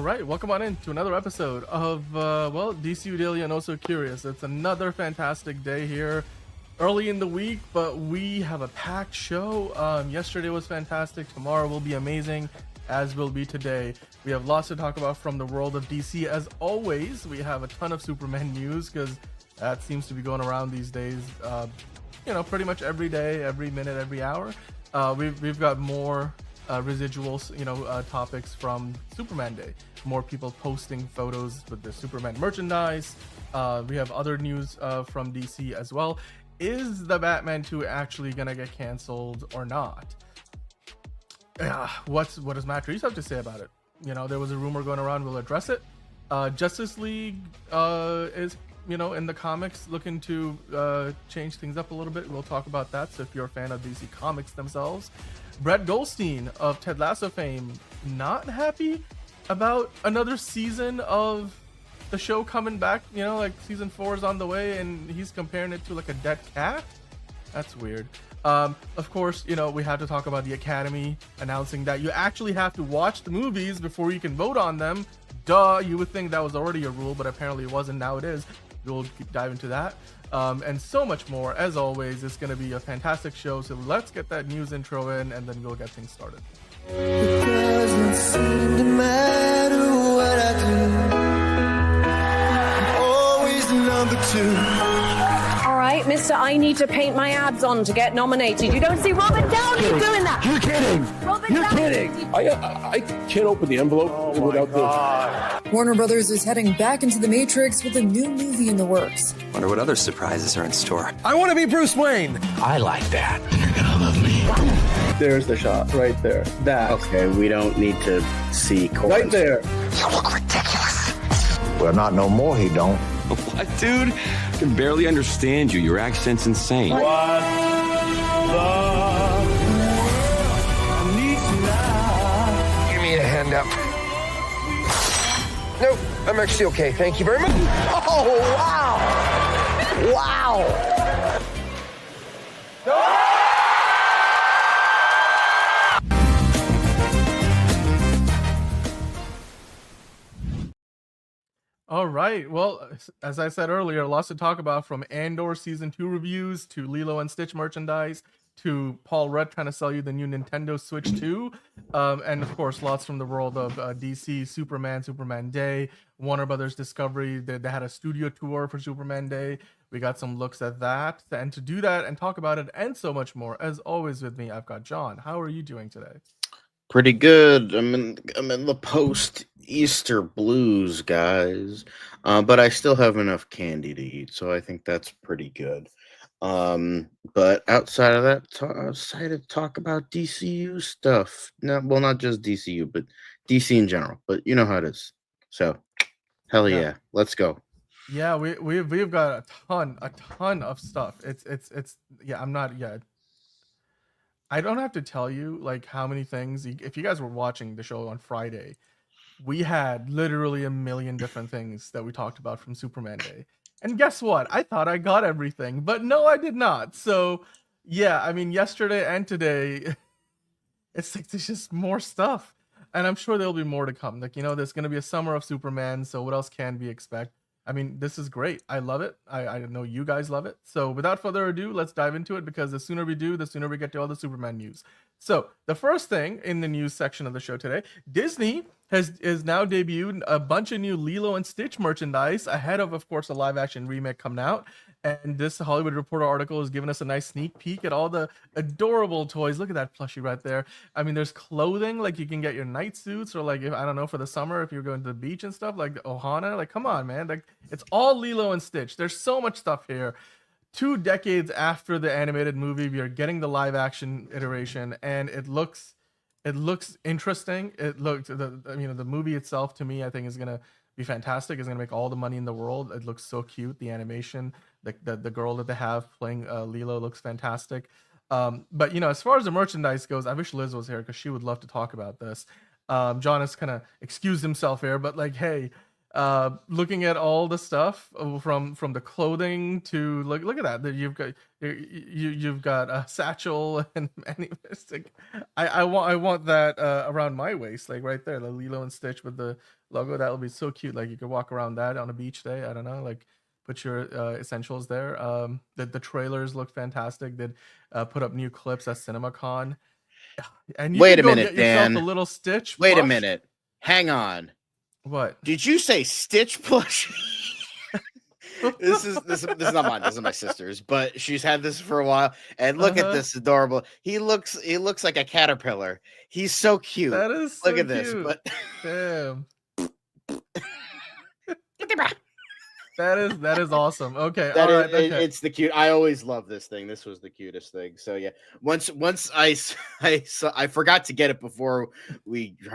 right, welcome on in to another episode of, DCU Daily and Also Curious. It's another fantastic day here, early in the week, but we have a packed show. Yesterday was fantastic, tomorrow will be amazing, as will be today. We have lots to talk about from the world of DC. As always, we have a ton of Superman news, because that seems to be going around these days, pretty much every day, every minute, every hour. We've got more residuals, topics from Superman Day. More people posting photos with the Superman merchandise. We have other news from DC as well. Is the Batman 2 actually gonna get canceled or not? What does Matt Reeves have to say about it? There was a rumor going around. We'll address it. Justice League is in the comics looking to change things up a little bit. We'll talk about that. So if you're a fan of DC Comics themselves, Brett Goldstein of Ted Lasso fame, not happy about another season of the show coming back. Season 4 is on the way, and he's comparing it to like a dead cat. That's weird. Of course, we have to talk about the Academy announcing that you actually have to watch the movies before you can vote on them. Duh, you would think that was already a rule, but apparently it wasn't. Now it is. We'll dive into that and so much more. As always, it's going to be a fantastic show, so let's get that news intro in and then we'll get things started. It doesn't seem to matter what I do. I'm always number 2. All right, mister, I need to paint my abs on to get nominated. You don't see Robert Downey doing that. You're kidding. You're kidding. I can't open the envelope without the... Warner Brothers is heading back into the Matrix with a new movie in the works. Wonder what other surprises are in store. I want to be Bruce Wayne. I like that. You're gonna love me. There's the shot right there. That. Okay, we don't need to see chords. Right there. You look ridiculous. Well, not no more, he don't. What, dude? I can barely understand you. Your accent's insane. What Give me a hand up. Nope, I'm actually okay. Thank you very much. Oh, wow. Wow. All right. Well, as I said earlier, lots to talk about, from Andor Season 2 reviews to Lilo and Stitch merchandise to Paul Rudd trying to sell you the new Nintendo Switch 2. And of course, lots from the world of DC, Superman Day, Warner Brothers Discovery. They had a studio tour for Superman Day. We got some looks at that. And to do that and talk about it and so much more, as always with me, I've got John. How are you doing today? Pretty good. I'm in the post-Easter blues, guys. But I still have enough candy to eat, so I think that's pretty good. But outside of that, outside of talk about DCU stuff. No, well, not just DCU, but DC in general. But you know how it is. So, hell yeah, let's go. Yeah, we've got a ton of stuff. It's I don't have to tell you like how many things. If you guys were watching the show on Friday, we had literally a million different things that we talked about from Superman Day. And guess what? I thought I got everything, but no, I did not. So yeah, I mean, yesterday and today, it's like there's just more stuff, and I'm sure there'll be more to come. Like, there's gonna be a summer of Superman. So what else can we expect? I mean, this is great. I love it. I know you guys love it. So without further ado, let's dive into it, because the sooner we do, the sooner we get to all the Superman news. So the first thing in the news section of the show today, Disney is now debuted a bunch of new Lilo and Stitch merchandise ahead of course, a live action remake coming out. And this Hollywood Reporter article has given us a nice sneak peek at all the adorable toys. Look at that plushie right there. I mean, there's clothing, like you can get your night suits, or like, if I don't know, for the summer, if you're going to the beach and stuff, like Ohana. Like, come on, man. Like, it's all Lilo and Stitch. There's so much stuff here. 2 decades after the animated movie, we are getting the live action iteration, and it looks interesting. The movie itself, to me, I think is gonna be fantastic. It's gonna make all the money in the world. It looks so cute. The animation, the girl that they have playing Lilo looks fantastic. But as far as the merchandise goes, I wish Liz was here, because she would love to talk about this. John has kind of excused himself here, but like, hey, Looking at all the stuff from the clothing to look at that. You've got a satchel and it's like I want that around my waist, like right there, the Lilo and Stitch with the logo. That would be so cute. Like you could walk around that on a beach day. I don't know, like put your essentials there. The trailers look fantastic. Did put up new clips at CinemaCon. And you Wait can a go minute, get yourself Dan. a little Stitch. Wait a plush. minute. Hang on. What? Did you say Stitch plush? This is not mine. This is my sister's, but she's had this for a while. And look at this adorable. He looks like a caterpillar. He's so cute. That is so look at this. cute. But Damn. That is awesome. Okay, all right. Okay. It's the cute. I always love this thing. This was the cutest thing. So yeah, once I forgot to get it before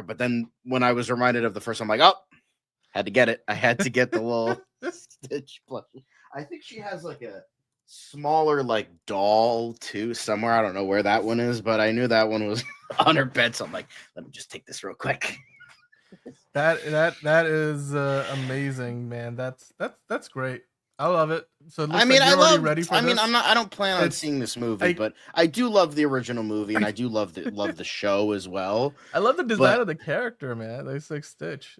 but then when I was reminded of the first, I'm like, oh, had to get it. I had to get the little Stitch plush. I think she has like a smaller like doll too somewhere. I don't know where that one is, but I knew that one was on her bed. So I'm like, let me just take this real quick. That is amazing, man. That's great. I love it. So it looks like you're already ready for this. I don't plan on seeing this movie, but I do love the original movie, and I do love the show as well. I love the design of the character, man. It's like Stitch.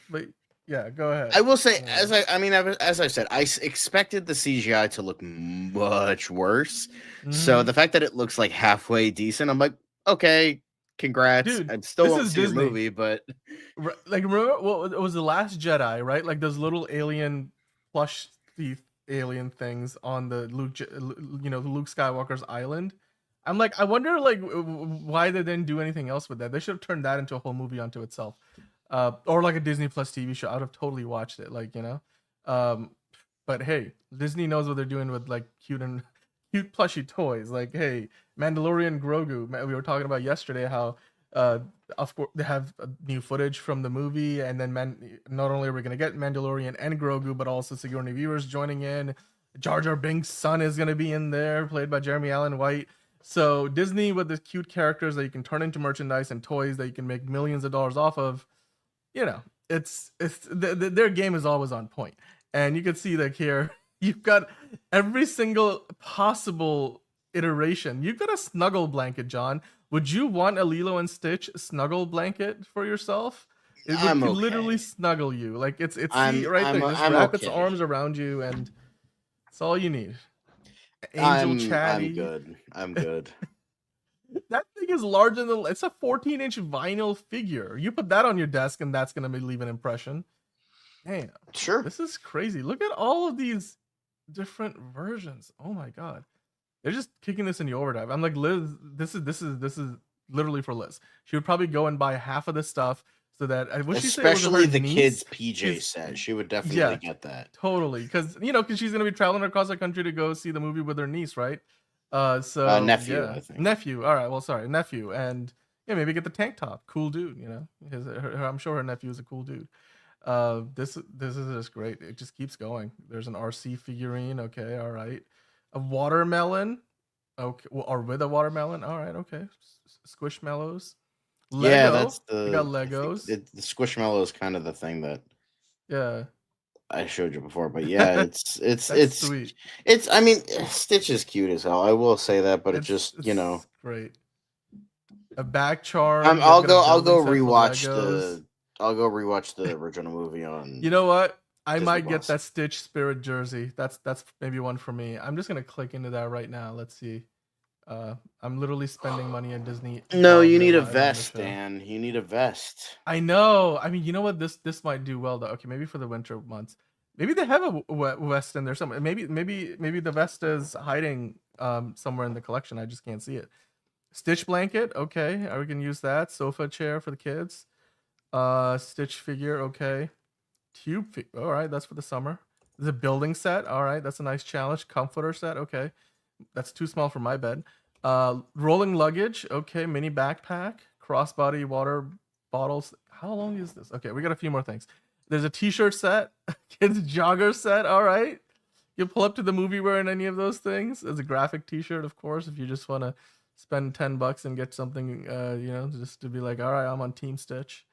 But yeah, go ahead. I will say, as I said, I expected the CGI to look much worse. So the fact that it looks like halfway decent, I'm like, okay. Congrats. Dude, I still won't see the movie, but like remember what it was, The Last Jedi, right? Like those little alien plush thief alien things on the Luke Skywalker's island. I'm like, I wonder like why they didn't do anything else with that. They should have turned that into a whole movie unto itself. Or like a Disney Plus TV show. I'd have totally watched it, like, but hey, Disney knows what they're doing with like cute plushy toys. Like, hey, Mandalorian Grogu. We were talking about yesterday how, of course, they have new footage from the movie, and then not only are we gonna get Mandalorian and Grogu, but also Sigourney Weaver's joining in. Jar Jar Binks' son is gonna be in there, played by Jeremy Allen White. So Disney with the cute characters that you can turn into merchandise and toys that you can make millions of dollars off of. Their game is always on point, and you can see that here. You've got every single possible iteration. You've got a snuggle blanket, John. Would you want a Lilo and Stitch snuggle blanket for yourself? It would literally snuggle you. Like it's right there. Just wrap its arms around you, and it's all you need. Angel Chatty. I'm good. That thing is larger than it's a 14-inch vinyl figure. You put that on your desk, and that's gonna leave an impression. Damn. Sure. This is crazy. Look at all of these different versions. Oh my god, they're just kicking this in the overdrive. I'm like, Liz, this is literally for Liz. She would probably go and buy half of this stuff so that especially the kids PJ set. She would definitely get that. Totally, because she's gonna be traveling across the country to go see the movie with her niece, right? Nephew, I think. Nephew. All right. Well, sorry, nephew, and maybe get the tank top. Cool dude. I'm sure her nephew is a cool dude. This is just great. It just keeps going. There's an RC figurine. Okay, all right. A watermelon. Okay, or with a watermelon. All right, okay. Squishmallows. Lego. Yeah, that's we got Legos. The Squishmallow is kind of the thing that I showed you before, but yeah, it's sweet. Stitch is cute as hell. I will say that, but it's great. A back charm. I'll go rewatch the original movie on. You know what? I Disney might Plus. get that Stitch Spirit jersey. That's maybe one for me. I'm just gonna click into that right now. Let's see. I'm literally spending money on Disney. No, you need a vest, Dan. You need a vest. I know. You know what? This might do well though. Okay, maybe for the winter months. Maybe they have a vest in there somewhere. Maybe the vest is hiding somewhere in the collection. I just can't see it. Stitch blanket. Okay, we can use that. Sofa chair for the kids. Stitch figure. Okay. Tube. All right, that's for the summer. There's a building set. All right, that's a nice challenge. Comforter set. Okay. That's too small for my bed. Rolling luggage. Okay. Mini backpack. Crossbody water bottles. How long is this? Okay, we got a few more things. There's a t-shirt set. Kids jogger set. All right. You pull up to the movie wearing any of those things. There's a graphic t-shirt, of course, if you just want to spend $10 and get something, just to be like, all right, I'm on Team Stitch.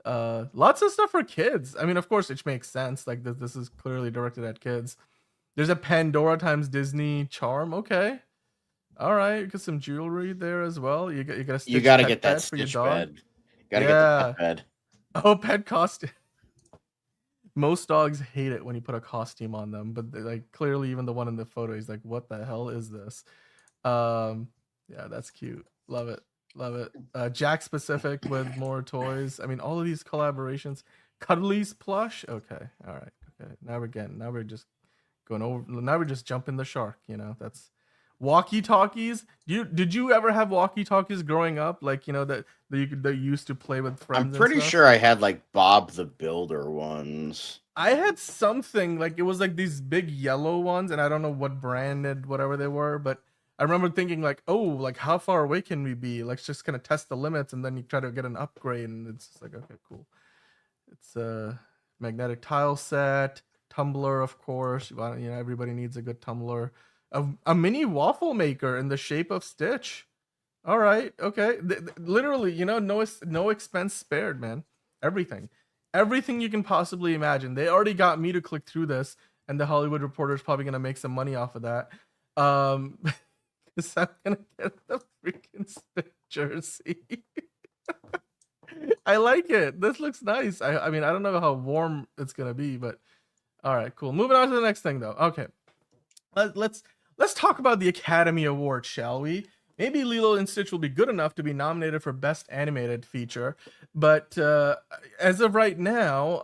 Lots of stuff for kids. I mean, of course, it makes sense. Like this is clearly directed at kids. There's a Pandora times Disney charm. Okay, all right. You get some jewelry there as well. You got a Stitch You got to pet get that bed for your Stitch dog. bed. Got to Yeah. get the pet bed. Oh, pet costume. Most dogs hate it when you put a costume on them, but like clearly, even the one in the photo, he's like, "What the hell is this?" Yeah, that's cute. Love it. Love it. Jack specific with more toys. I mean, all of these collaborations. Cuddly's plush. Okay. All right. Okay. Now we're just going over. Now we're just jumping the shark. You know, that's walkie talkies. Did you ever have walkie talkies growing up? Like, you know, that you used to play with friends. I'm pretty and stuff? sure I had like Bob the Builder ones. I had something like it was like these big yellow ones, and I don't know what brand and whatever they were, but I remember thinking like, oh, like how far away can we be? Let's just kind of test the limits, and then you try to get an upgrade, and it's just like, okay, cool. It's a magnetic tile set, tumbler, of course. You know, everybody needs a good tumbler. A mini waffle maker in the shape of Stitch. All right, okay. Literally, you know, no expense spared, man. Everything you can possibly imagine. They already got me to click through this, and the Hollywood Reporter is probably gonna make some money off of that. Because I'm gonna get the freaking Stitch jersey. I like it. This looks nice. I mean, I don't know how warm it's gonna be, but all right, cool. Moving on to the next thing, though. Okay, let's talk about the Academy Award, shall we? Maybe Lilo and Stitch will be good enough to be nominated for Best Animated Feature, but as of right now,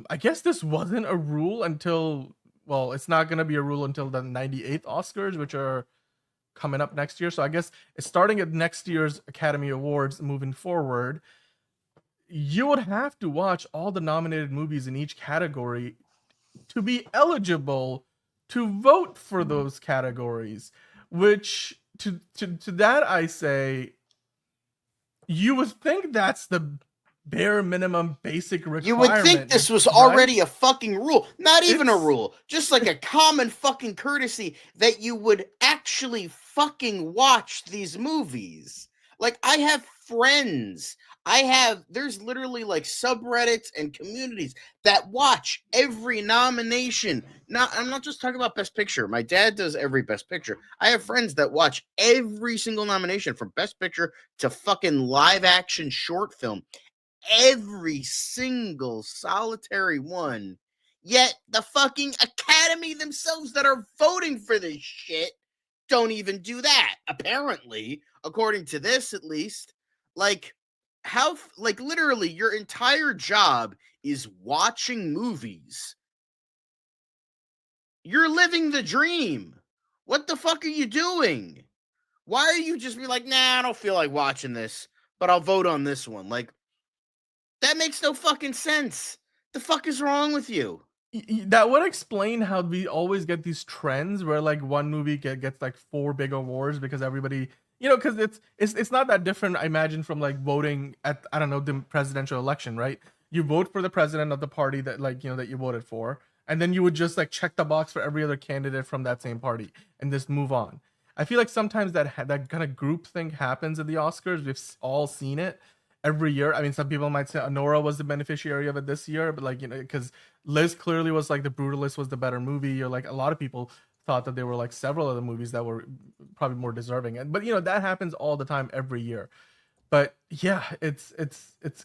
I guess this wasn't a rule until, well, it's not going to be a rule until the 98th Oscars, which are coming up next year. So I guess it's starting at next year's Academy Awards moving forward. You would have to watch all the nominated movies in each category to be eligible to vote for those categories, which to that I say, you would think that's the bare minimum basic requirement. You would think this was already a fucking rule. Not even a rule. Just like a common fucking courtesy that you would actually fucking watch these movies. Like, I have friends. There's literally like subreddits and communities that watch every nomination. Now, I'm not just talking about Best Picture. My dad does every Best Picture. I have friends that watch every single nomination from Best Picture to fucking live action short film. Every single solitary one. Yet the fucking Academy themselves that are voting for this shit don't even do that. Apparently, according to this at least. Like, how, like, literally your entire job is watching movies. You're living the dream. What the fuck are you doing? Why are you just be like, nah, I don't feel like watching this, but I'll vote on this one? Like, that makes no fucking sense. The fuck is wrong with you? That would explain how we always get these trends where like one movie gets like 4 big awards because everybody, you know, because it's not that different, I imagine, from like voting at, I don't know, the presidential election, right? You vote for the president of the party that, like, you know, that you voted for, and then you would just like check the box for every other candidate from that same party and just move on. I feel like sometimes that kind of group thing happens at the Oscars. We've all seen it every year. I mean, some people might say Andor was the beneficiary of it this year, but like, you know, because Liz clearly was like The Brutalist was the better movie, or like a lot of people thought that there were like several other movies that were probably more deserving. But you know, that happens all the time every year. But yeah, it's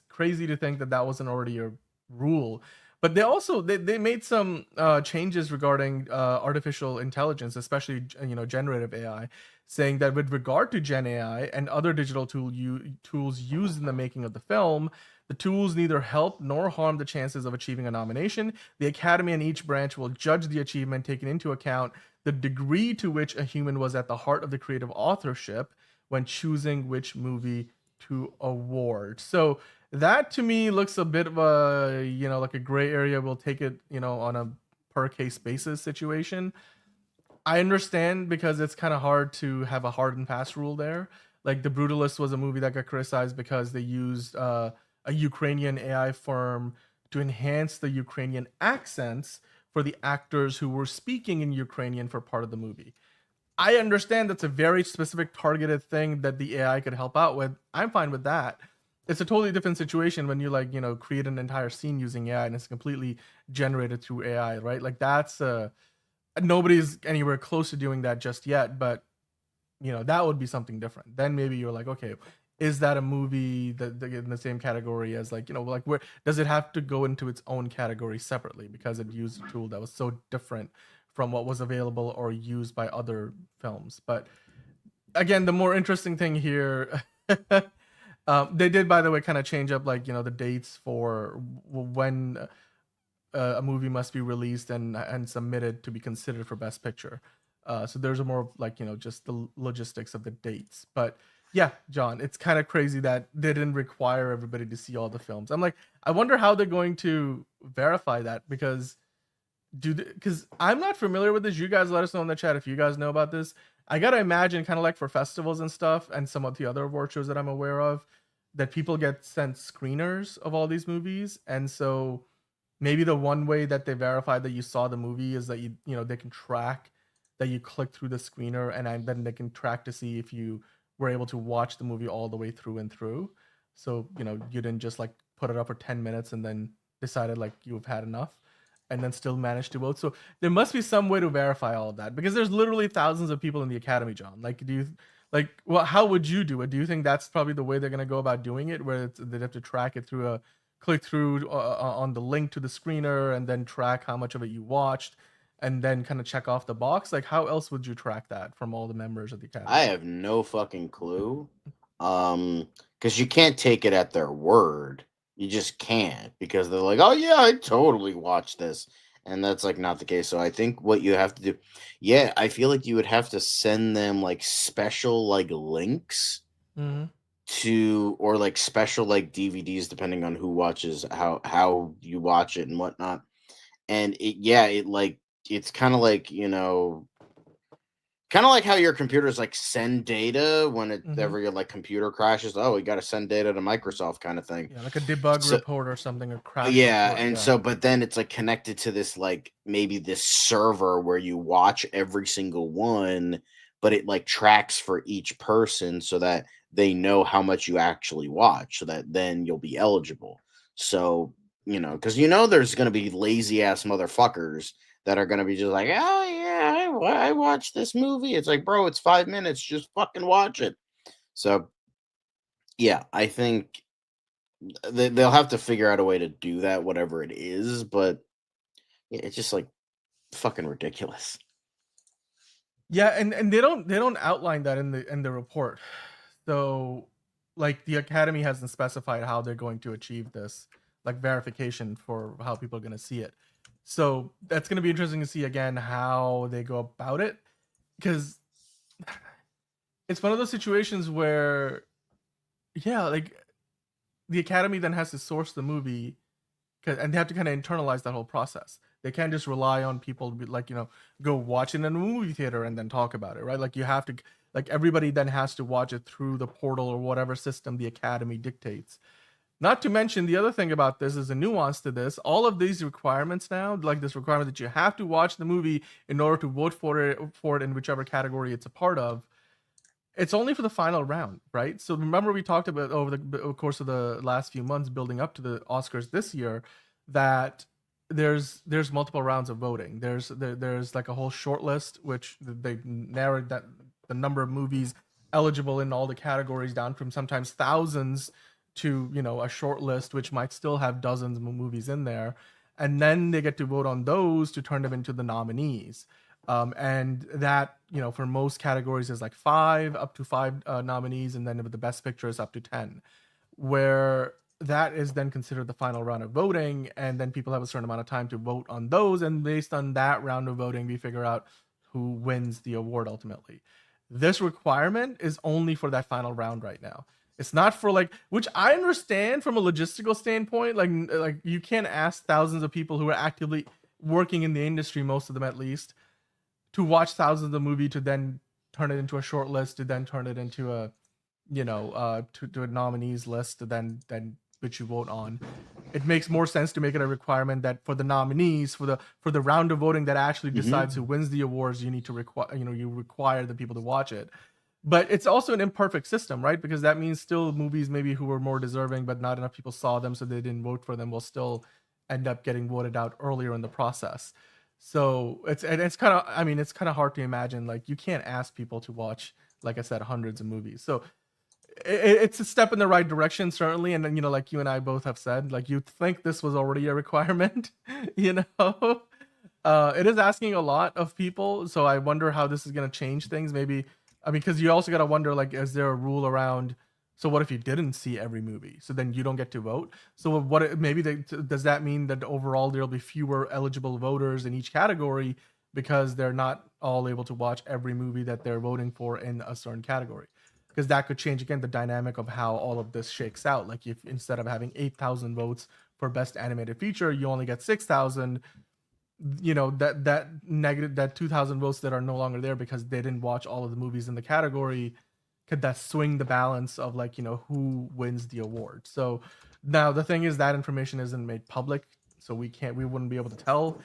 crazy to think that that wasn't already a rule. But they also they made some changes regarding artificial intelligence, especially, you know, generative AI, saying that with regard to Gen AI and other digital tools used in the making of the film, the tools neither help nor harm the chances of achieving a nomination. The Academy and each branch will judge the achievement, taking into account the degree to which a human was at the heart of the creative authorship when choosing which movie to award. So that to me looks a bit of a, you know, like a gray area. We'll take it, you know, on a per case basis situation. I understand, because it's kind of hard to have a hard and fast rule there. Like The Brutalist was a movie that got criticized because they used a Ukrainian AI firm to enhance the Ukrainian accents for the actors who were speaking in Ukrainian for part of the movie. I understand that's a very specific targeted thing that the AI could help out with. I'm fine with that. it's a totally different situation when you like, create an entire scene using AI and it's completely generated through AI, right? Like that's nobody's anywhere close to doing that just yet, but that would be something different. Then maybe you're like, okay, is that a movie that in the same category as like, like where does it have to go into its own category separately because it used a tool that was so different from what was available or used by other films? But again, the more interesting thing here, they did, by the way, kind of change up like, the dates for when a movie must be released and submitted to be considered for Best Picture. So there's a more like, just the logistics of the dates. But yeah, John, it's kind of crazy that they didn't require everybody to see all the films. I'm like, I wonder how they're going to verify that because I'm not familiar with this. You guys let us know in the chat if you guys know about this. I gotta imagine kind of like for festivals and stuff and some of the other award shows that I'm aware of, that people get sent screeners of all these movies. And so maybe the one way that they verify that you saw the movie is that they can track that you click through the screener, and then they can track to see if you were able to watch the movie all the way through and through. So, you didn't just like put it up for 10 minutes and then decided like you've had enough and then still managed to vote. So there must be some way to verify all of that because there's literally thousands of people in the Academy, John. Like, how would you do it? Do you think that's probably the way they're going to go about doing it, where they'd have to track it through click through on the link to the screener and then track how much of it you watched and then kind of check off the box? Like, how else would you track that from all the members of the Academy? I have no fucking clue. Because you can't take it at their word. You just can't, because they're like, oh yeah, I totally watched this. And that's like not the case. So I think what you have to do, I feel like you would have to send them like special like links to, or like special like DVDs, depending on who watches, how you watch it and whatnot. And it's kind of like, kind of like how your computers like send data whenever your like computer crashes. Oh, we got to send data to Microsoft kind of thing. Yeah, like a debug report or something, or crash. Yeah, report, and so, but then it's like connected to this like maybe this server where you watch every single one, but it like tracks for each person so that they know how much you actually watch, so that then you'll be eligible. So, because there's going to be lazy ass motherfuckers that are going to be just like, oh yeah, I watched this movie. It's like, bro, it's 5 minutes. Just fucking watch it. So, yeah, I think they'll have to figure out a way to do that, whatever it is. But it's just like fucking ridiculous. Yeah, and they don't outline that in the report. So, like, the Academy hasn't specified how they're going to achieve this, like, verification for how people are going to see it. So that's going to be interesting to see again how they go about it, because it's one of those situations where, like, the Academy then has to source the movie, and they have to kind of internalize that whole process. They can't just rely on people to be like, go watch it in a movie theater and then talk about it, right? Like, you have to, like, everybody then has to watch it through the portal or whatever system the Academy dictates. Not to mention, the other thing about this is a nuance to this. All of these requirements now, like this requirement that you have to watch the movie in order to vote for it in whichever category it's a part of, it's only for the final round, right? So remember, we talked about over the course of the last few months building up to the Oscars this year that there's multiple rounds of voting. There's like a whole short list, which they narrowed that the number of movies eligible in all the categories down from sometimes thousands to a short list which might still have dozens of movies in there, and then they get to vote on those to turn them into the nominees, and that for most categories is like up to five nominees, and then with the Best Picture is up to 10, where that is then considered the final round of voting, and then people have a certain amount of time to vote on those, and based on that round of voting we figure out who wins the award ultimately. This requirement is only for that final round right now. It's not for like, which I understand from a logistical standpoint, like you can't ask thousands of people who are actively working in the industry, most of them at least, to watch thousands of the movie to then turn it into a short list, to then turn it into a, to a nominees list, to then which you vote on. It makes more sense to make it a requirement that for the nominees, for the round of voting that actually decides who wins the awards, you need to require the people to watch it. But it's also an imperfect system, right? Because that means still movies maybe who were more deserving, but not enough people saw them, so they didn't vote for them, will still end up getting voted out earlier in the process. So it's kind of, I mean, it's kind of hard to imagine, like, you can't ask people to watch, like I said, hundreds of movies. So it's a step in the right direction, certainly. And then, you know, like you and I both have said, like, you'd think this was already a requirement, you know. It is asking a lot of people, so I wonder how this is going to change things. Maybe, I mean, because you also got to wonder, like, is there a rule around, so what if you didn't see every movie, so then you don't get to vote? So what, maybe does that mean that overall there'll be fewer eligible voters in each category because they're not all able to watch every movie that they're voting for in a certain category? Because that could change, again, the dynamic of how all of this shakes out. Like, if instead of having 8,000 votes for best animated feature, you only get 6,000, you know, that 2,000 votes that are no longer there because they didn't watch all of the movies in the category, could that swing the balance of, like, you know, who wins the award? So now the thing is that information isn't made public, so we wouldn't be able to tell.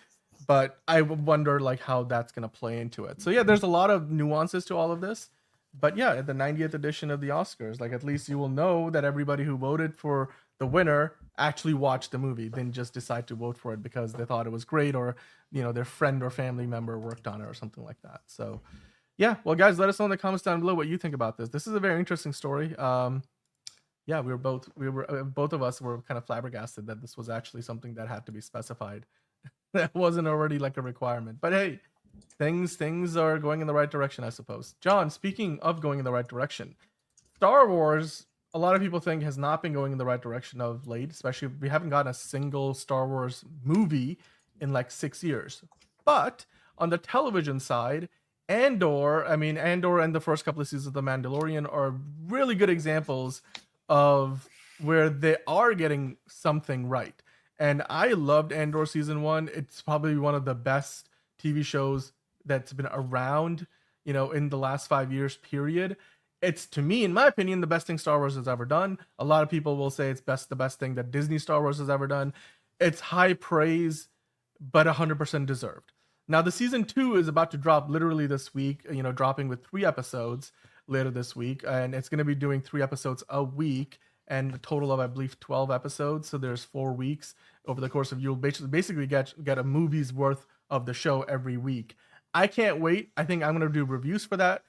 But I wonder, like, how that's going to play into it. So yeah, there's a lot of nuances to all of this. But yeah, at the 90th edition of the Oscars, like, at least you will know that everybody who voted for the winner actually watched the movie, didn't just decide to vote for it because they thought it was great, or, you know, their friend or family member worked on it or something like that. So yeah, well, guys, let us know in the comments down below what you think about this. This is a very interesting story. Yeah, both of us were kind of flabbergasted that this was actually something that had to be specified. That wasn't already like a requirement. But hey, things are going in the right direction, I suppose. John, speaking of going in the right direction, Star Wars, a lot of people think, has not been going in the right direction of late, especially we haven't gotten a single Star Wars movie in like 6 years. But on the television side, Andor and the first couple of seasons of The Mandalorian are really good examples of where they are getting something right. And I loved Andor season 1. It's probably one of the best TV shows that's been around, you know, in the last 5 years period. It's, to me, in my opinion, the best thing Star Wars has ever done. A lot of people will say it's the best thing that Disney Star Wars has ever done. It's high praise, but 100% deserved. Now, the season 2 is about to drop literally this week, you know, dropping with 3 episodes later this week. And it's going to be doing 3 episodes a week and a total of, I believe, 12 episodes. So there's 4 weeks over the course of, you'll basically get a movie's worth of the show every week. I can't wait. I think I'm going to do reviews for that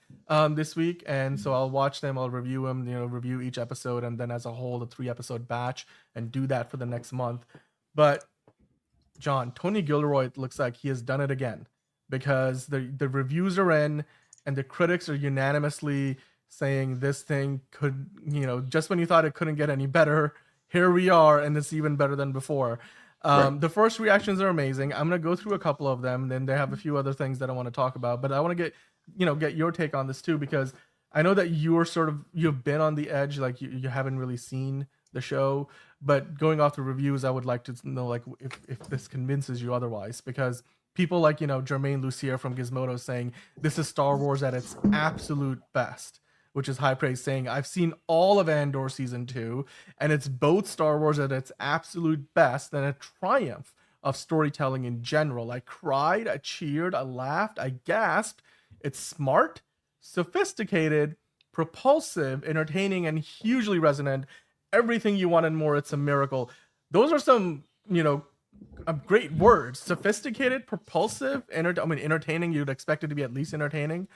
this week. And so I'll watch them. I'll review them, you know, review each episode. And then as a whole, the 3 episode batch, and do that for the next month. But John, Tony Gilroy looks like he has done it again, because the reviews are in and the critics are unanimously saying this thing could, you know, just when you thought it couldn't get any better, here we are, and it's even better than before. Right. The first reactions are amazing. I'm going to go through a couple of them. Then they have a few other things that I want to talk about, but I want to get your take on this too, because I know that you've been on the edge. Like, you haven't really seen the show, but going off the reviews, I would like to know, like, if this convinces you otherwise, because people like, you know, Jermaine Lucier from Gizmodo saying this is Star Wars at its absolute best, which is high praise, saying I've seen all of Andor season 2 and it's both Star Wars at its absolute best and a triumph of storytelling in general. I cried, I cheered, I laughed, I gasped. It's smart, sophisticated, propulsive, entertaining, and hugely resonant. Everything you want and more. It's a miracle. Those are some, you know, great words. Sophisticated, propulsive, entertaining. You'd expect it to be at least entertaining.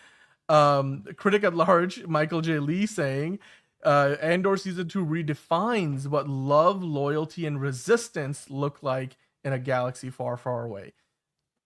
Critic at large, Michael J. Lee, saying Andor season 2 redefines what love, loyalty, and resistance look like in a galaxy far, far away.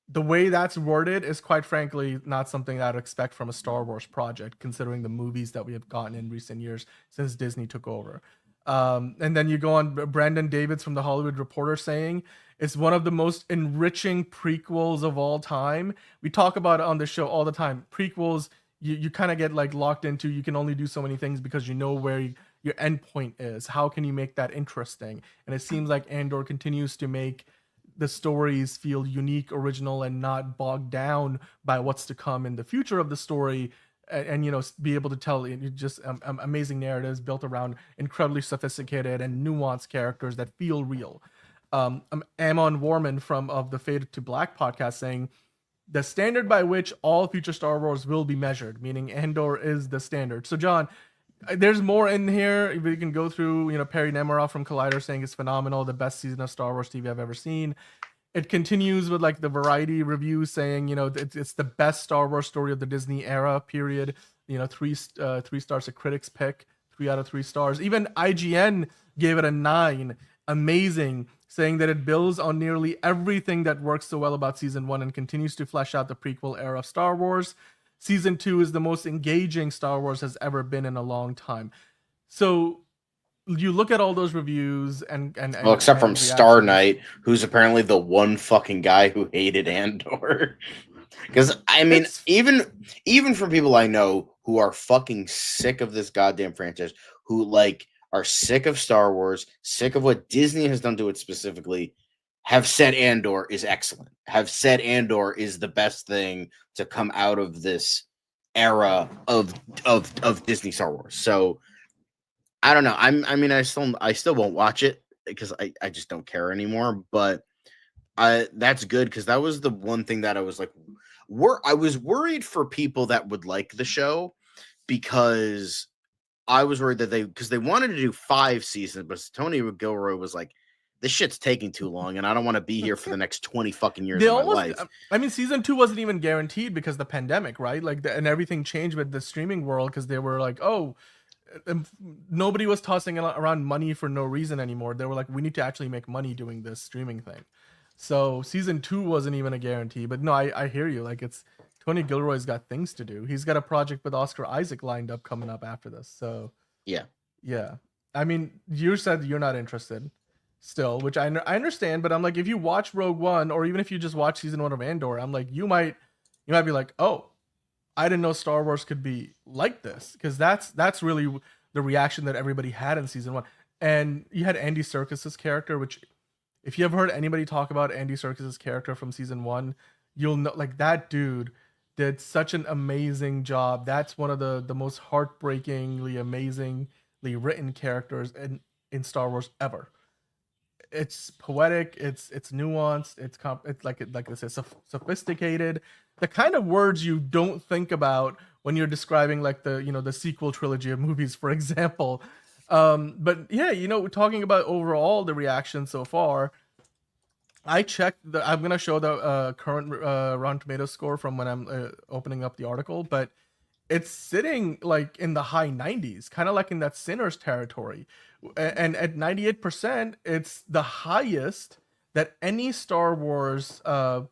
The way that's worded is, quite frankly, not something I'd expect from a Star Wars project, considering the movies that we have gotten in recent years since Disney took over. And then you go on, Brandon Davids from The Hollywood Reporter saying it's one of the most enriching prequels of all time. We talk about it on the show all the time. Prequels, you kind of get like locked into, you can only do so many things because you know where your end point is. How can you make that interesting? And it seems like Andor continues to make the stories feel unique, original, and not bogged down by what's to come in the future of the story. And you know, be able to tell just amazing narratives built around incredibly sophisticated and nuanced characters that feel real. Amon Warman of the Fade to Black podcast saying the standard by which all future Star Wars will be measured, meaning Andor is the standard. So, John, there's more in here. We can go through, Perry Nemiroff from Collider saying it's phenomenal, the best season of Star Wars TV I've ever seen. It continues with like the Variety review saying, it's the best Star Wars story of the Disney era, period. 3 stars a critics pick, 3 out of 3 stars. Even IGN gave it a 9. Amazing, saying that it builds on nearly everything that works so well about season 1 and continues to flesh out the prequel era of Star Wars. Season 2 is the most engaging Star Wars has ever been in a long time. So you look at all those reviews and well, except from reactions. Star Knight, who's apparently the one fucking guy who hated Andor. Because I mean, even from people I know who are fucking sick of this goddamn franchise, who like are sick of Star Wars, sick of what Disney has done to it specifically, have said Andor is excellent. Have said Andor is the best thing to come out of this era of Disney Star Wars. So I don't know. I still won't watch it because I just don't care anymore. But that's good because that was the one thing that I was like, I was worried for people that would like the show because I was worried that they wanted to do 5 seasons, but Tony Gilroy was like, this shit's taking too long, and I don't want to be here for the next 20 fucking years of my life. I mean, season 2 wasn't even guaranteed because of the pandemic, right? Like, and everything changed with the streaming world because they were like, nobody was tossing around money for no reason anymore. They were like, we need to actually make money doing this streaming thing. So season 2 wasn't even a guarantee. But no, I hear you. Like, it's Tony Gilroy's got things to do. He's got a project with Oscar Isaac lined up coming up after this. So yeah. I mean, you said you're not interested still, which I understand, but I'm like, if you watch Rogue One or even if you just watch season 1 of Andor, I'm like, you might be like, oh, I didn't know Star Wars could be like this, because that's really the reaction that everybody had in season 1. And you had Andy Serkis's character, which if you have heard anybody talk about Andy Serkis's character from season 1, you'll know, like, that dude did such an amazing job. That's one of the most heartbreakingly amazingly written characters in Star Wars ever. It's poetic, it's nuanced, it's like I said, sophisticated. The kind of words you don't think about when you're describing like the sequel trilogy of movies, for example. But yeah, talking about overall the reaction so far, I checked I'm gonna show the current Rotten Tomatoes score from when I'm opening up the article, but it's sitting like in the high 90s, kind of like in that Sinners territory. And at 98%, it's the highest that any Star Wars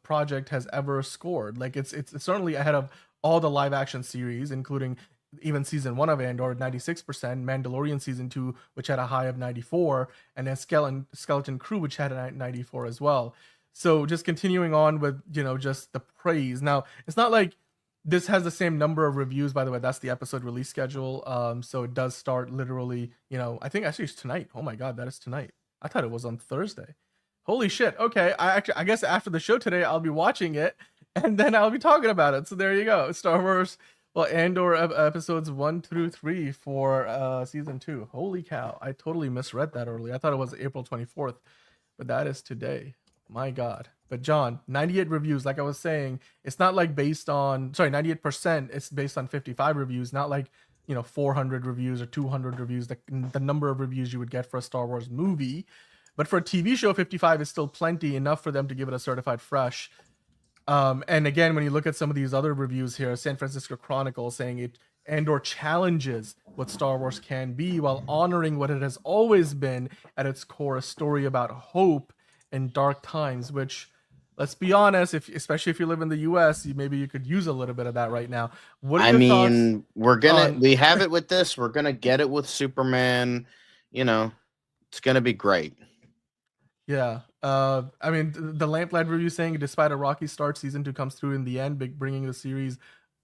project has ever scored. Like it's certainly ahead of all the live action series, including even season 1 of Andor at 96%, Mandalorian season 2, which had a high of 94, and then Skeleton Crew, which had a 94 as well. So just continuing on with, just the praise. Now, it's not like this has the same number of reviews, by the way. That's the episode release schedule. So it does start literally, I think actually it's tonight. Oh my God, that is tonight. I thought it was on Thursday. Holy shit. Okay. I guess after the show today, I'll be watching it and then I'll be talking about it. So there you go. Star Wars, Andor episodes 1 through 3 for season 2. Holy cow. I totally misread that earlier. I thought it was April 24th, but that is today. My God. But John, 98 reviews, like I was saying, it's not like 98%, it's based on 55 reviews, not like, 400 reviews or 200 reviews, the number of reviews you would get for a Star Wars movie. But for a TV show, 55 is still plenty, enough for them to give it a certified fresh. And again, when you look at some of these other reviews here, San Francisco Chronicle saying Andor challenges what Star Wars can be while honoring what it has always been at its core, a story about hope in dark times, which, let's be honest, especially if you live in the US, maybe you could use a little bit of that right now. We have it with this. We're gonna get it with Superman. It's gonna be great. Yeah. The Lamplight review saying, despite a rocky start, season 2 comes through in the end, bringing the series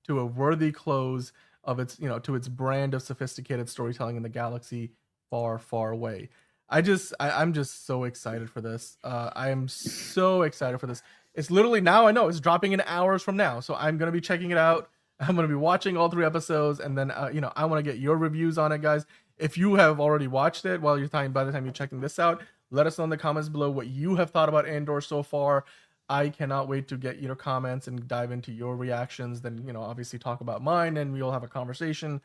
to a worthy close of its, to its brand of sophisticated storytelling in the galaxy far, far away. I'm just so excited for this. I am so excited for this. It's literally now, I know it's dropping in hours from now. So I'm going to be checking it out. I'm going to be watching all 3 episodes. And then, I want to get your reviews on it, guys. If you have already watched it by the time you're checking this out, let us know in the comments below what you have thought about Andor so far. I cannot wait to get your comments and dive into your reactions. Then, obviously talk about mine and we'll have a conversation.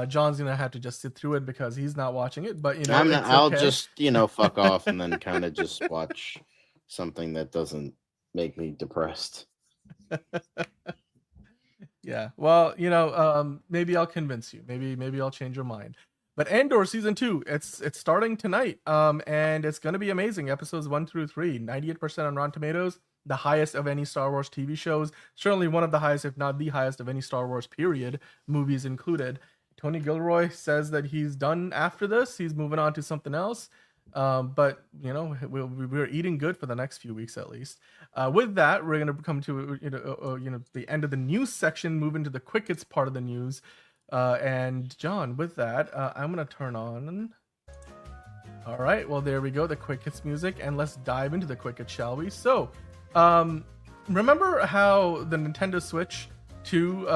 John's gonna have to just sit through it because he's not watching it, but I'll just fuck off and then kind of just watch something that doesn't make me depressed. Yeah, well, maybe I'll convince you. Maybe I'll change your mind. But Andor season 2, it's starting tonight, and it's gonna be amazing. Episodes 1 through 3, 98% on Rotten Tomatoes, the highest of any Star Wars TV shows. Certainly one of the highest, if not the highest, of any Star Wars period, movies included. Tony Gilroy says that he's done after this. He's moving on to something else. But we're eating good for the next few weeks at least. With that, we're gonna come to the end of the news section, move into the quick hits part of the news. And John, with that, I'm gonna turn on. All right, well there we go, the quick hits music, and let's dive into the quick hits, shall we? So, remember how the Nintendo Switch 2,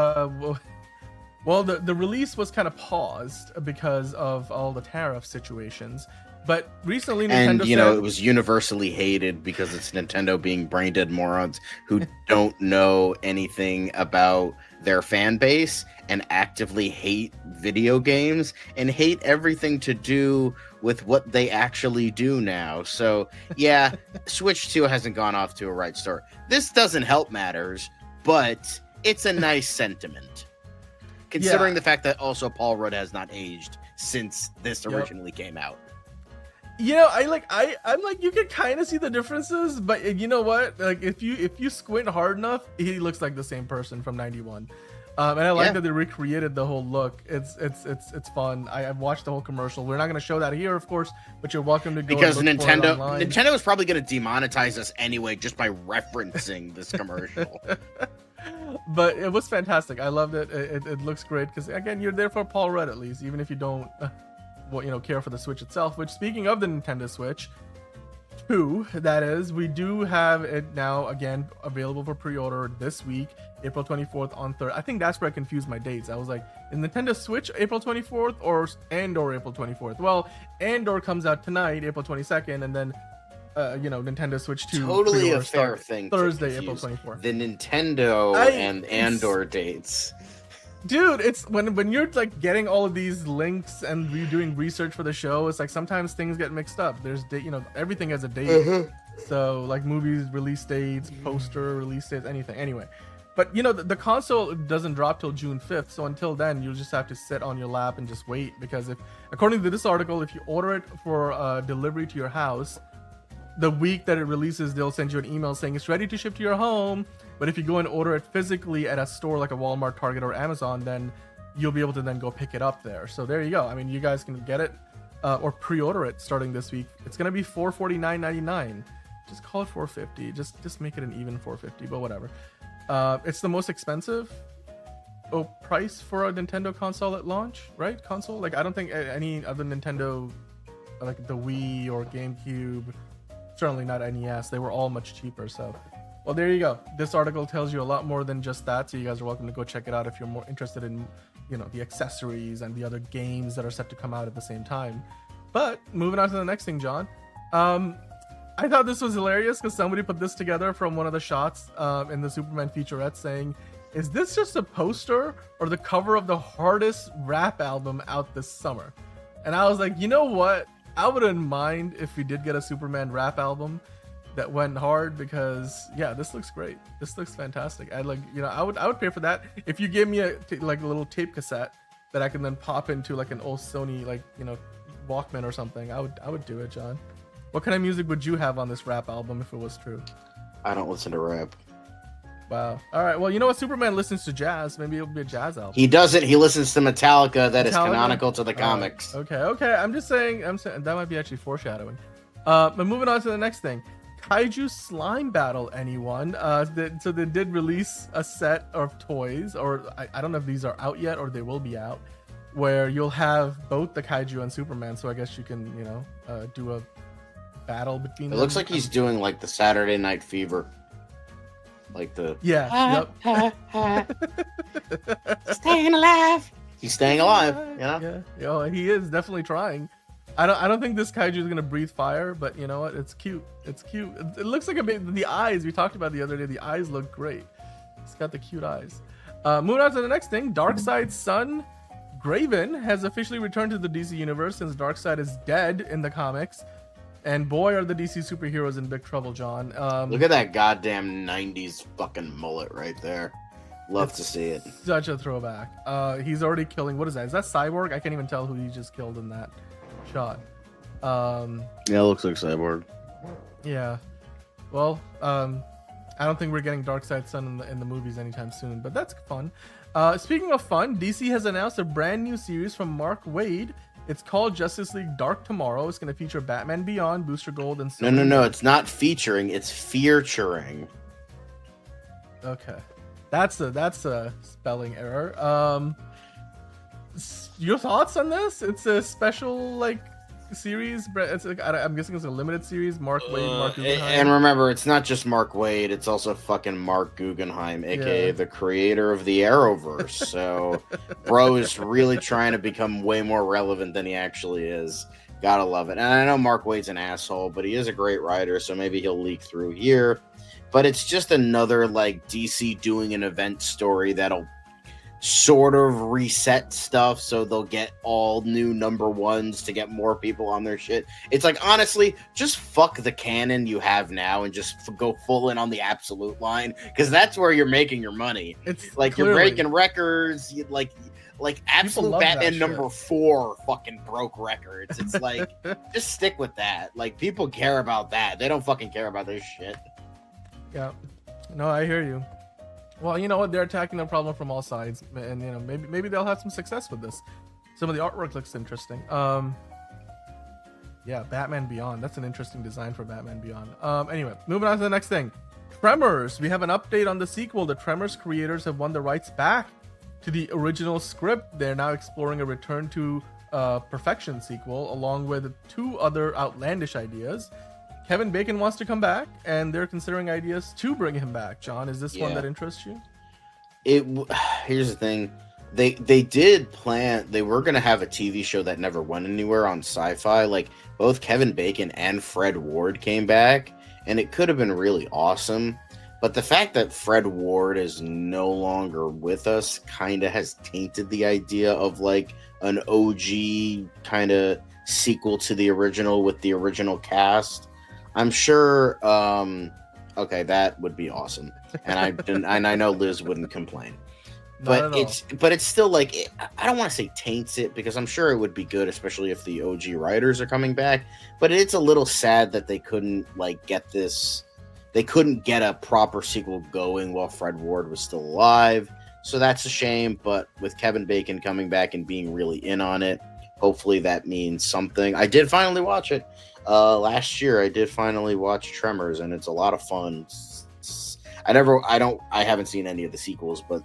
the release was kind of paused because of all the tariff situations. But recently, Nintendo it was universally hated because it's Nintendo being brain dead morons who don't know anything about their fan base and actively hate video games and hate everything to do with what they actually do now. So, yeah, Switch 2 hasn't gone off to a right start. This doesn't help matters, but it's a nice sentiment. Considering the fact that also Paul Rudd has not aged since this originally came out. I'm like, you can kind of see the differences, but you know what? Like, if you squint hard enough, he looks like the same person from '91. And I like that they recreated the whole look. It's fun. I've watched the whole commercial. We're not going to show that here, of course, but you're welcome to go. Because Nintendo is probably going to demonetize us anyway just by referencing this commercial. But it was fantastic. I loved it. It looks great because again, you're there for Paul Rudd at least, even if you don't. Care for the Switch itself. Which, speaking of the Nintendo Switch 2, that is, we do have it now again available for pre-order this week, April 24th on 3rd. I think that's where I confused my dates. I was like, is Nintendo Switch April 24th or Andor April 24th? Well, Andor comes out tonight, April 22nd, and then Nintendo Switch 2 totally a fair thing. Thursday, April 24th. The Nintendo and Andor dates. Dude, it's when you're like getting all of these links and you're doing research for the show, it's like sometimes things get mixed up. There's everything has a date. So like movies release dates, poster release dates, anything. Anyway, but the console doesn't drop till June 5th. So until then, you'll just have to sit on your lap and just wait, because according to this article, if you order it for delivery to your house, the week that it releases, they'll send you an email saying it's ready to ship to your home. But if you go and order it physically at a store like a Walmart, Target, or Amazon, then you'll be able to then go pick it up there. So there you go. I mean, you guys can get it or pre-order it starting this week. It's gonna be $449.99. Just call it $450. Just make it an even $450, but whatever. It's the most expensive price for a Nintendo console at launch, right? Console? Like, I don't think any other Nintendo, like the Wii or GameCube, certainly not NES, they were all much cheaper. So, well, there you go. This article tells you a lot more than just that, so you guys are welcome to go check it out if you're more interested in, the accessories and the other games that are set to come out at the same time. But moving on to the next thing, John. I thought this was hilarious because somebody put this together from one of the shots in the Superman featurette saying, is this just a poster or the cover of the hardest rap album out this summer? And I was like, you know what? I wouldn't mind if we did get a Superman rap album that went hard, because this looks great. This looks fantastic. I would pay for that. If you gave me a little tape cassette that I can then pop into like an old Sony Walkman or something, I would do it, John. What kind of music would you have on this rap album if it was true? I don't listen to rap. Wow. All right. Well, you know what? Superman listens to jazz. Maybe it'll be a jazz album. He doesn't. He listens to Metallica. That is canonical to the comics. Okay. I'm just saying. That might be actually foreshadowing. But moving on to the next thing. Kaiju Slime Battle, anyone? So they did release a set of toys, or I don't know if these are out yet or they will be out, where you'll have both the Kaiju and Superman. So I guess you can, do a battle between them. It looks like he's doing like the Saturday Night Fever. Like the staying alive. He's staying alive, Yeah, he is definitely trying. I don't think this kaiju is gonna breathe fire, but you know what? It's cute. It's cute. It looks like a bit. The eyes we talked about the other day. The eyes look great. It's got the cute eyes. Moving on to the next thing. Darkseid's son, Graven, has officially returned to the DC universe since Darkseid is dead in the comics. And boy, are the DC superheroes in big trouble, John. Look at that goddamn 90s fucking mullet right there. Love to see it. Such a throwback. He's already killing. What is that? Is that Cyborg? I can't even tell who he just killed in that shot. Yeah, it looks like Cyborg. Yeah. Well, I don't think we're getting Darkseid's son in the movies anytime soon, but that's fun. Speaking of fun, DC has announced a brand new series from Mark Waid. It's called Justice League Dark Tomorrow. It's going to feature Batman Beyond, Booster Gold, and No. It's not featuring. It's featuring. Okay, that's a spelling error. Your thoughts on this? It's a special series. It's I'm guessing it's a limited series. Mark Waid, Mark Guggenheim. And remember, it's not just Mark Waid. It's also fucking Mark Guggenheim, aka the creator of the Arrowverse. So, bro is really trying to become way more relevant than he actually is. Gotta love it. And I know Mark Waid's an asshole, but he is a great writer, so maybe he'll leak through here. But it's just another DC doing an event story that'll sort of reset stuff, so they'll get all new number ones to get more people on their shit. It's like, honestly, just fuck the canon you have now and just go full in on the absolute line, because that's where you're making your money. It's like clearly, you're breaking records. Like Absolute Batman number 4 fucking broke records. It's like, just stick with that. Like, people care about that. They don't fucking care about this shit. Yeah, no, I hear you. Well, you know what? They're attacking the problem from all sides, and you know, maybe they'll have some success with this. Some of the artwork looks interesting. Yeah, Batman Beyond. That's an interesting design for Batman Beyond. Anyway, moving on to the next thing. Tremors. We have an update on the sequel. The Tremors creators have won the rights back to the original script. They're now exploring a return to perfection sequel, along with 2 other outlandish ideas. Kevin Bacon wants to come back, and they're considering ideas to bring him back. John, is this one that interests you? Here's the thing. They did plan. They were going to have a TV show that never went anywhere on Sci-Fi. Like, both Kevin Bacon and Fred Ward came back, and it could have been really awesome. But the fact that Fred Ward is no longer with us kind of has tainted the idea of like an OG kind of sequel to the original with the original cast. I'm sure. Okay, that would be awesome, and I know Liz wouldn't complain. But it's still like, I don't want to say taints it, because I'm sure it would be good, especially if the OG writers are coming back. But it's a little sad that they couldn't get this. They couldn't get a proper sequel going while Fred Ward was still alive. So that's a shame. But with Kevin Bacon coming back and being really in on it, hopefully that means something. I did finally watch it. Last year I did finally watch Tremors, and it's a lot of fun. I haven't seen any of the sequels, but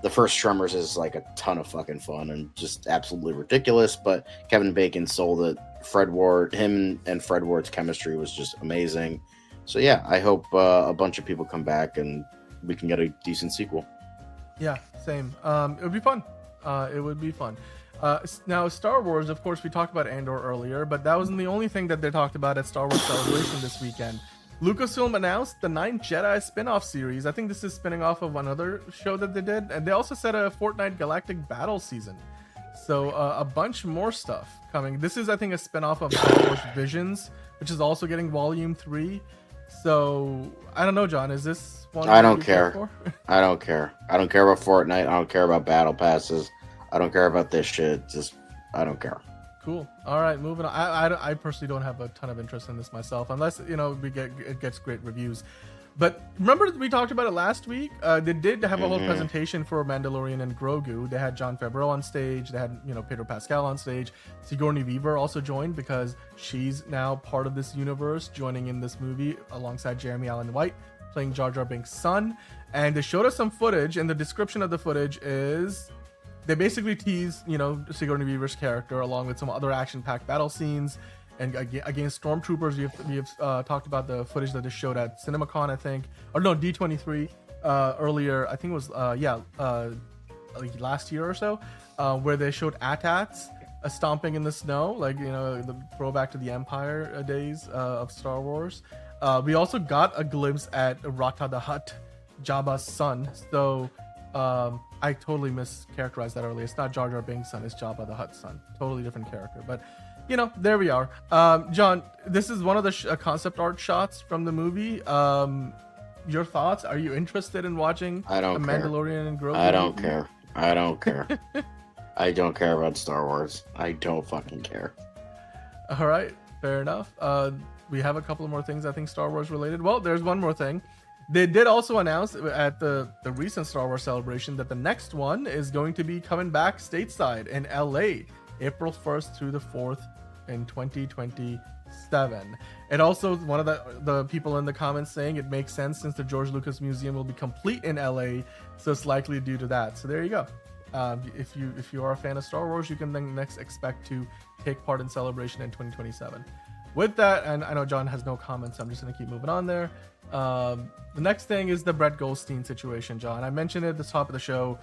the first Tremors is like a ton of fucking fun and just absolutely ridiculous. But Kevin Bacon sold it. Him and Fred Ward's chemistry was just amazing. So yeah, I hope a bunch of people come back and we can get a decent sequel. Yeah, same. It would be fun. Now, Star Wars, of course, we talked about Andor earlier, but that wasn't the only thing that they talked about at Star Wars Celebration this weekend. Lucasfilm announced the 9th Jedi spin-off series. I think this is spinning off of another show that they did, and they also set a Fortnite Galactic Battle season. So a bunch more stuff coming. This is, I think, a spin-off of Star Wars Visions, which is also getting Volume 3. So I don't know, John. Is this one? I don't care. I don't care. I don't care about Fortnite. I don't care about battle passes. I don't care about this shit. Just, I don't care. Cool. All right, moving on. I personally don't have a ton of interest in this myself, unless it gets great reviews. But remember, we talked about it last week. They did have a whole presentation for Mandalorian and Grogu. They had Jon Favreau on stage. They had Pedro Pascal on stage. Sigourney Weaver also joined because she's now part of this universe, joining in this movie alongside Jeremy Allen White, playing Jar Jar Binks' son. And they showed us some footage, and the description of the footage is they basically tease Sigourney Weaver's character along with some other action-packed battle scenes. And against stormtroopers, we have talked about the footage that they showed at CinemaCon, I think, or no, D23 earlier. I think it was like last year or so, where they showed AT-ATs a stomping in the snow, like, you know, the throwback to the Empire days of Star Wars. We also got a glimpse at Rata the Hutt, Jabba's son. So I totally mischaracterized that earlier. It's not Jar Jar Binks' son, it's Jabba the Hutt's son. Totally different character. But, you know, there we are. John, this is one of the concept art shots from the movie. Your thoughts? Are you interested in watching I don't The care. Mandalorian and Grogu? I don't care. I don't care. I don't care about Star Wars. I don't fucking care. All right, fair enough. We have a couple more things I think Star Wars related. Well, there's one more thing. They did also announce at the recent Star Wars celebration that the next one is going to be coming back stateside in LA, April 1st through the 4th in 2027. And also one of the people in the comments saying it makes sense since the George Lucas Museum will be complete in LA, so it's likely due to that. So there you go. If you are a fan of Star Wars, you can then next expect to take part in celebration in 2027. With that, and I know John has no comments, so I'm just gonna keep moving on there. The next thing is the Brett Goldstein situation, John. I mentioned it at the top of the show.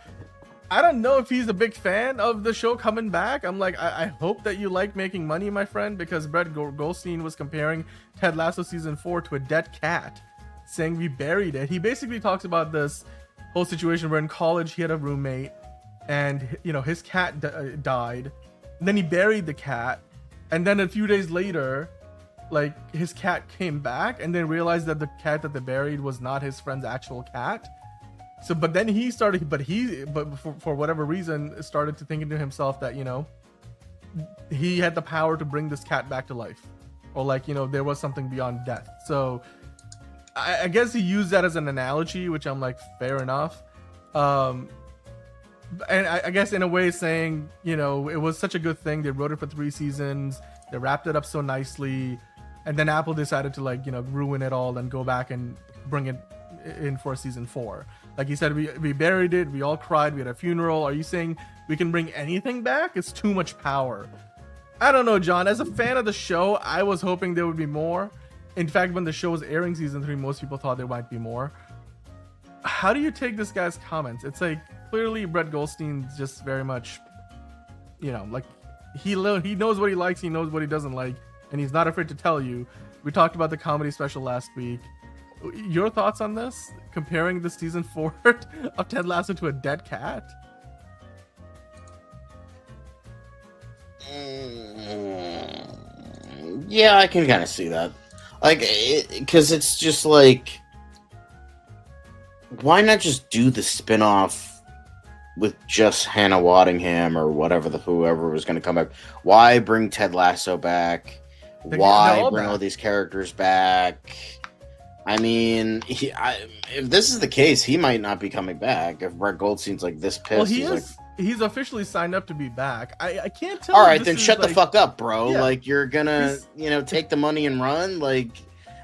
I don't know if he's a big fan of the show coming back. I'm like, I hope that you like making money, my friend, because Brett Goldstein was comparing Ted Lasso season 4 to a dead cat, saying we buried it. He basically talks about this whole situation where in college he had a roommate, and you know his cat died. And then he buried the cat, and then a few days later, like his cat came back, and then realized that the cat that they buried was not his friend's actual cat. So, but then he started, but for whatever reason, started to thinking to himself that, you know, he had the power to bring this cat back to life, or like, you know, there was something beyond death. So I guess he used that as an analogy, which I'm like, fair enough. And I guess in a way saying, you know, it was such a good thing. They wrote it for 3 seasons. They wrapped it up so nicely. And then Apple decided to, like, you know, ruin it all and go back and bring it in for season 4. Like he said, we buried it. We all cried. We had a funeral. Are you saying we can bring anything back? It's too much power. I don't know, John. As a fan of the show, I was hoping there would be more. In fact, when the show was airing season 3, most people thought there might be more. How do you take this guy's comments? It's like, clearly Brett Goldstein's just very much, you know, like he knows what he likes, he knows what he doesn't like, and he's not afraid to tell you. We talked about the comedy special last week. Your thoughts on this? Comparing the season 4 of Ted Lasso to a dead cat? Yeah, I can kind of see that. Like, because it's just like, why not just do the spin-off with just Hannah Waddingham or whoever was going to come back? Why bring Ted Lasso back? Why bring all these characters back? I mean, if this is the case, he might not be coming back. If Brett Goldstein's like this pissed, well, he's officially signed up to be back. I can't tell. All right, then shut the fuck up, bro. Yeah. Like, you're gonna, take the money and run. Like,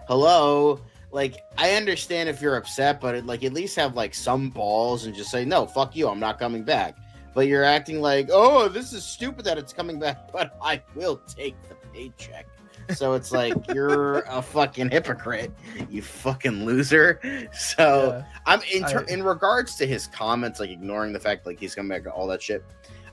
hello. Like, I understand if you're upset, but at least have like some balls and just say, no, fuck you, I'm not coming back. But you're acting like, oh, this is stupid that it's coming back, but I will take the paycheck. So it's like, you're a fucking hypocrite, you fucking loser. So I'm in regards to his comments, like ignoring the fact like he's coming back and all that shit,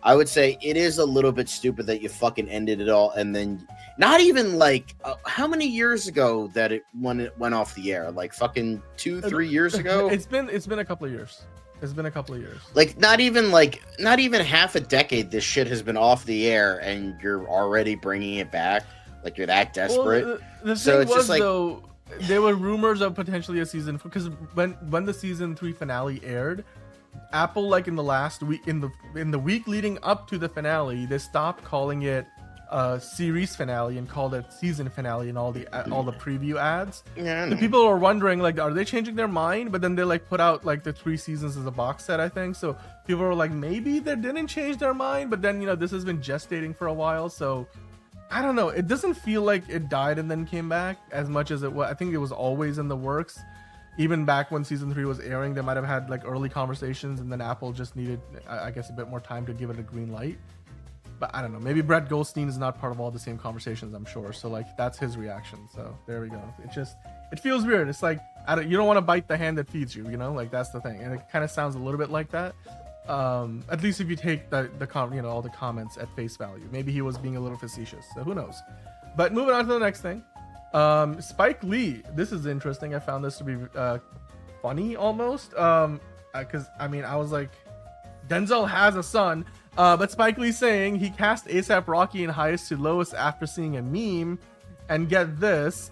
I would say it is a little bit stupid that you fucking ended it all, and then not even like how many years ago that when it went off the air, like fucking 2-3 years ago. It's been a couple of years. It's been a couple of years. Like not even half a decade. This shit has been off the air, and you're already bringing it back. Like you're that desperate. Well, the thing was, though, there were rumors of potentially a season, because when the season 3 finale aired, Apple, like in the last week, in the week leading up to the finale, they stopped calling it a series finale and called it season finale in all the preview ads. Yeah, the people were wondering, like, are they changing their mind? But then they like put out like the 3 seasons as a box set, I think. So people were like, maybe they didn't change their mind. But then, this has been gestating for a while, so I don't know. It doesn't feel like it died and then came back as much as it was. I think it was always in the works. Even back when season 3 was airing, they might have had like early conversations, and then Apple just needed, I guess, a bit more time to give it a green light. But I don't know. Maybe Brett Goldstein is not part of all the same conversations, I'm sure. So like that's his reaction. So there we go. It feels weird. It's like you don't want to bite the hand that feeds you. Like that's the thing, and it kind of sounds a little bit like that. At least if you take all the comments at face value. Maybe he was being a little facetious, so who knows. But moving on to the next thing. Spike Lee, this is interesting. I found this to be funny almost, because I mean, I was like, Denzel has a son, but Spike Lee saying he cast ASAP Rocky in highest to lowest after seeing a meme. And get this,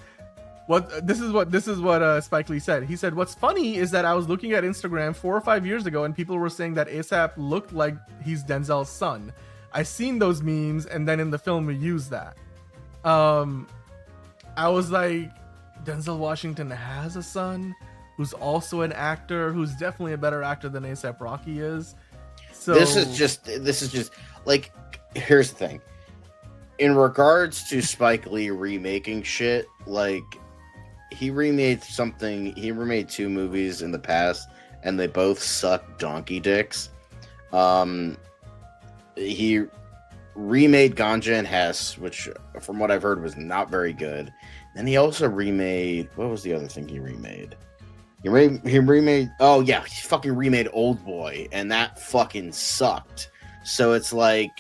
this is what Spike Lee said. He said, "What's funny is that I was looking at Instagram 4 or 5 years ago, and people were saying that ASAP looked like he's Denzel's son. I seen those memes, and then in the film we used that." I was like, Denzel Washington has a son who's also an actor, who's definitely a better actor than ASAP Rocky is. So this is just like, here's the thing. In regards to Spike Lee remaking shit, like, he remade 2 movies in the past, and they both suck donkey dicks. He remade Ganja and Hess, which, from what I've heard, was not very good. And he also remade, what was the other thing he remade? He remade he fucking remade Old Boy, and that fucking sucked. So it's like,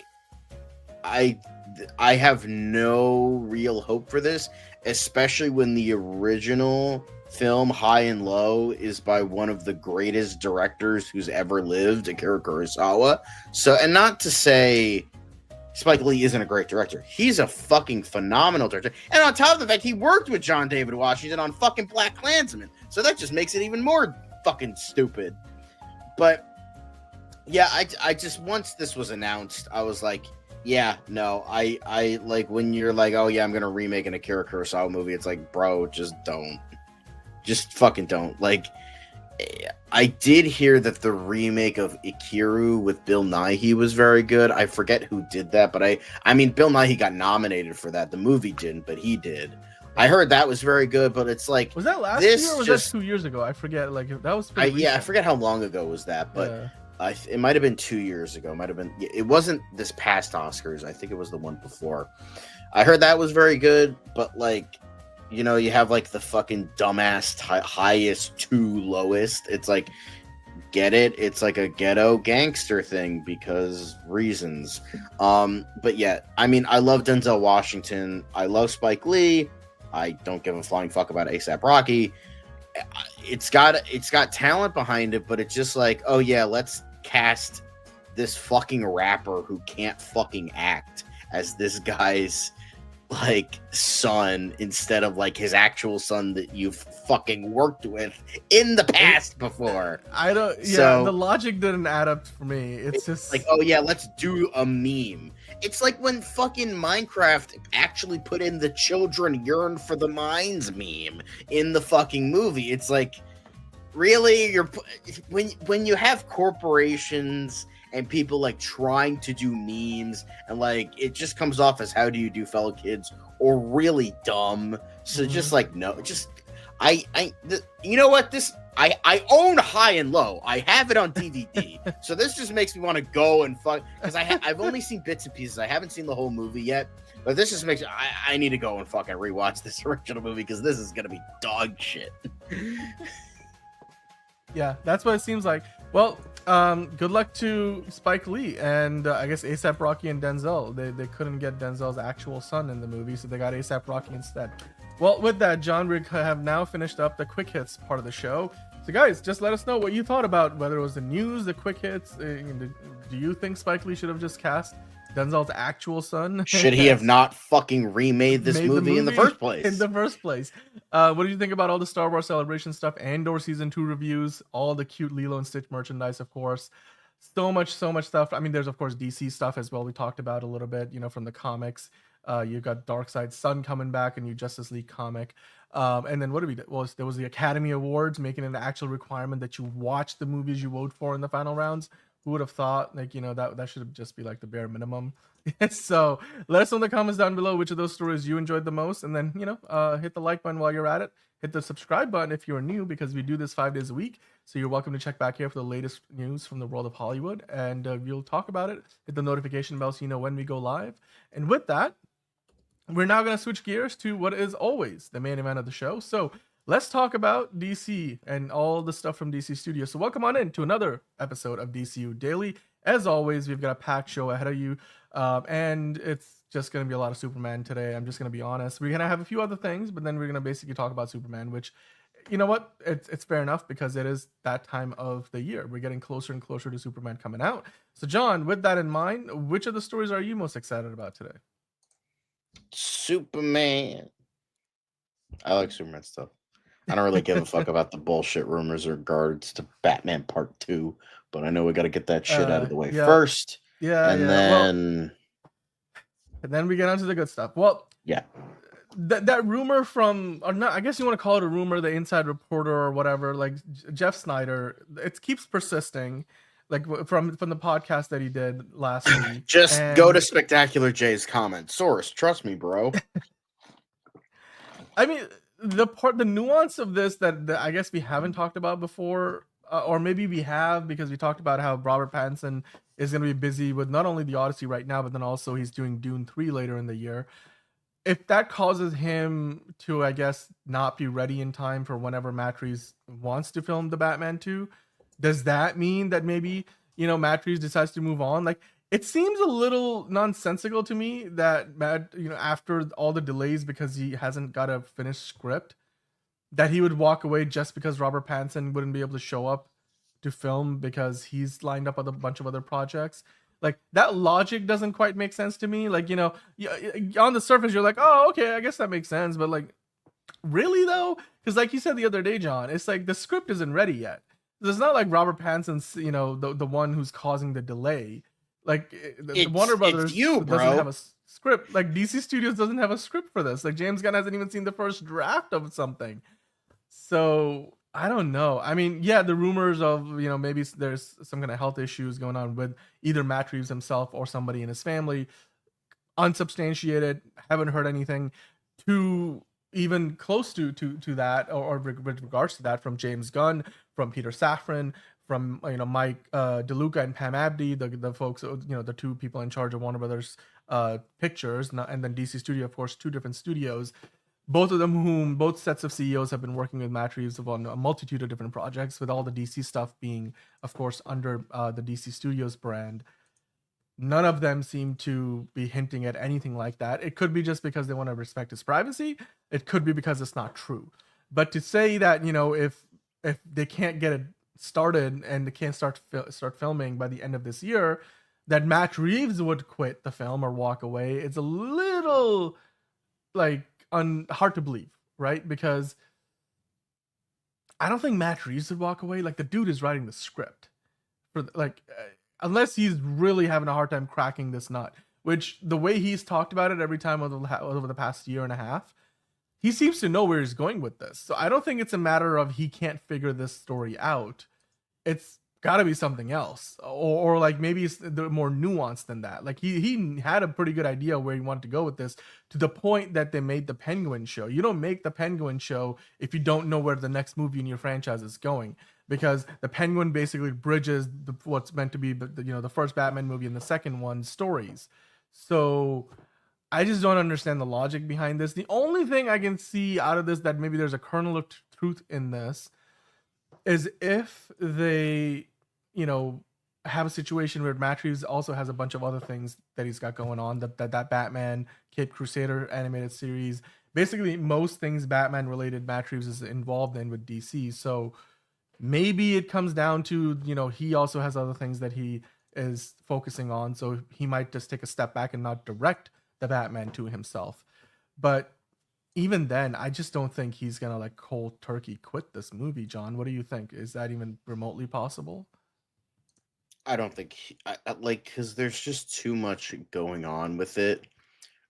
I have no real hope for this, especially when the original film, High and Low, is by one of the greatest directors who's ever lived, Akira Kurosawa. So, and not to say Spike Lee isn't a great director. He's a fucking phenomenal director. And on top of the fact, he worked with John David Washington on fucking Black Klansman. So that just makes it even more fucking stupid. But yeah, I just, once this was announced, I was like, yeah, no, I like, when you're like, oh yeah, I'm gonna remake an Akira Kurosawa movie, it's like, bro, just don't. Just fucking don't. Like, I did hear that the remake of Ikiru with Bill Nighy was very good. I forget who did that, but I mean, Bill Nighy got nominated for that. The movie didn't, but he did. I heard that was very good, but it's like, was that last year or was that 2 years ago? I forget. Like, that was pretty I forget how long ago was that, but yeah. It might have been 2 years ago. It wasn't this past Oscars. I think it was the one before. I heard that was very good, but like, you know, you have like the fucking dumbass highest to lowest. It's like, get it? It's like a ghetto gangster thing because reasons. But yeah, I mean, I love Denzel Washington. I love Spike Lee. I don't give a flying fuck about ASAP Rocky. It's got talent behind it, but it's just like, oh yeah, let's cast this fucking rapper who can't fucking act as this guy's like son instead of like his actual son that you've fucking worked with in the past before. I don't. Yeah, so, the logic didn't add up for me. It's just like, oh yeah, let's do a meme. It's like when fucking Minecraft actually put in the children yearn for the mines meme in the fucking movie. It's like, really, when you have corporations and people like trying to do memes and like it just comes off as how do you do, fellow kids, or really dumb. So just like, no, just you know what, this I own High and Low. I have it on DVD. So this just makes me want to go and fuck, because I've only seen bits and pieces. I haven't seen the whole movie yet. But this just makes I need to go and fucking rewatch this original movie because this is gonna be dog shit. Yeah, that's what it seems like. Well, good luck to Spike Lee and I guess ASAP Rocky and Denzel. They couldn't get Denzel's actual son in the movie, so they got ASAP Rocky instead. Well, with that, John, we have now finished up the quick hits part of the show. So guys, just let us know what you thought about whether it was the news, the quick hits. Do you think Spike Lee should have just cast Denzel's actual son? Should he have not fucking remade this movie in the first place? What do you think about all the Star Wars Celebration stuff? Andor Season 2 reviews, all the cute Lilo and Stitch merchandise, of course. So much stuff. I mean, there's, of course, DC stuff as well. We talked about a little bit, from the comics. You got Darkseid's son coming back, a new Justice League comic. And then what did we do? Well, there was the Academy Awards, making it an actual requirement that you watch the movies you vote for in the final rounds. Who would have thought, like, that should just be like the bare minimum. So let us know in the comments down below which of those stories you enjoyed the most. And then, hit the like button while you're at it. Hit the subscribe button if you're new, because we do this 5 days a week. So you're welcome to check back here for the latest news from the world of Hollywood. And we'll talk about it. Hit the notification bell so you know when we go live. And with that, we're now going to switch gears to what is always the main event of the show. So let's talk about DC and all the stuff from DC Studios. So welcome on in to another episode of DCU Daily. As always, we've got a packed show ahead of you, and it's just going to be a lot of Superman today. I'm just going to be honest. We're going to have a few other things, but then we're going to basically talk about Superman, which, you know what? It's fair enough because it is that time of the year. We're getting closer and closer to Superman coming out. So, John, with that in mind, which of the stories are you most excited about today? Superman. I like Superman stuff. I don't really give a fuck about the bullshit rumors in regards to Batman Part 2, but I know we got to get that shit out of the way first. And then we get on to the good stuff. Well, yeah. That rumor from, or not, I guess you want to call it a rumor, the inside reporter or whatever, like Jeff Snyder, it keeps persisting, like from the podcast that he did last week. Just go to Spectacular Jay's comment source. Trust me, bro. I mean, the nuance of this that I guess we haven't talked about before, or maybe we have because we talked about how Robert Pattinson is going to be busy with not only the Odyssey right now, but then also he's doing Dune 3 later in the year. If that causes him to, I guess, not be ready in time for whenever Matt Reeves wants to film the Batman 2, does that mean that maybe, Matt Reeves decides to move on? Like, it seems a little nonsensical to me that Matt, after all the delays because he hasn't got a finished script, that he would walk away just because Robert Pattinson wouldn't be able to show up to film because he's lined up with a bunch of other projects. Like, that logic doesn't quite make sense to me. Like, on the surface, you're like, oh, okay, I guess that makes sense. But, like, really, though? Because, like you said the other day, John, it's like the script isn't ready yet. It's not like Robert Pattinson's, the one who's causing the delay. Like, the Warner Brothers doesn't have a script. Like, DC Studios doesn't have a script for this. Like, James Gunn hasn't even seen the first draft of something. So, I don't know. I mean, yeah, the rumors of, maybe there's some kind of health issues going on with either Matt Reeves himself or somebody in his family. Unsubstantiated. Haven't heard anything too even close to that or with regards to that from James Gunn, from Peter Safran, from Mike DeLuca and Pam Abdi, the folks, the two people in charge of Warner Brothers Pictures, and then DC Studio, of course, two different studios. Both of them, both sets of CEOs have been working with Matt Reeves on a multitude of different projects, with all the DC stuff being, of course, under the DC Studios brand. None of them seem to be hinting at anything like that. It could be just because they want to respect his privacy. It could be because it's not true. But to say that, if they can't get it started and they can't start filming by the end of this year, that Matt Reeves would quit the film or walk away, it's a little like hard to believe, right? Because I don't think Matt Reeves would walk away. Like, the dude is writing the script for unless he's really having a hard time cracking this nut, which the way he's talked about it every time over the past year and a half, he seems to know where he's going with this. So I don't think it's a matter of he can't figure this story out. It's got to be something else, or like maybe it's more nuanced than that. Like, he had a pretty good idea where he wanted to go with this, to the point that they made the Penguin show. You don't make the Penguin show if you don't know where the next movie in your franchise is going, because the Penguin basically bridges what's meant to be the first Batman movie and the second one stories. So I just don't understand the logic behind this. The only thing I can see out of this that maybe there's a kernel of truth in this is if they have a situation where Matt Reeves also has a bunch of other things that he's got going on, that Batman Caped Crusader animated series, basically most things Batman related Matt Reeves is involved in with DC. So maybe it comes down to, he also has other things that he is focusing on, so he might just take a step back and not direct the Batman 2 himself. But even then, I just don't think he's gonna like cold turkey quit this movie. John, what do you think? Is that even remotely possible? I don't think because there's just too much going on with it.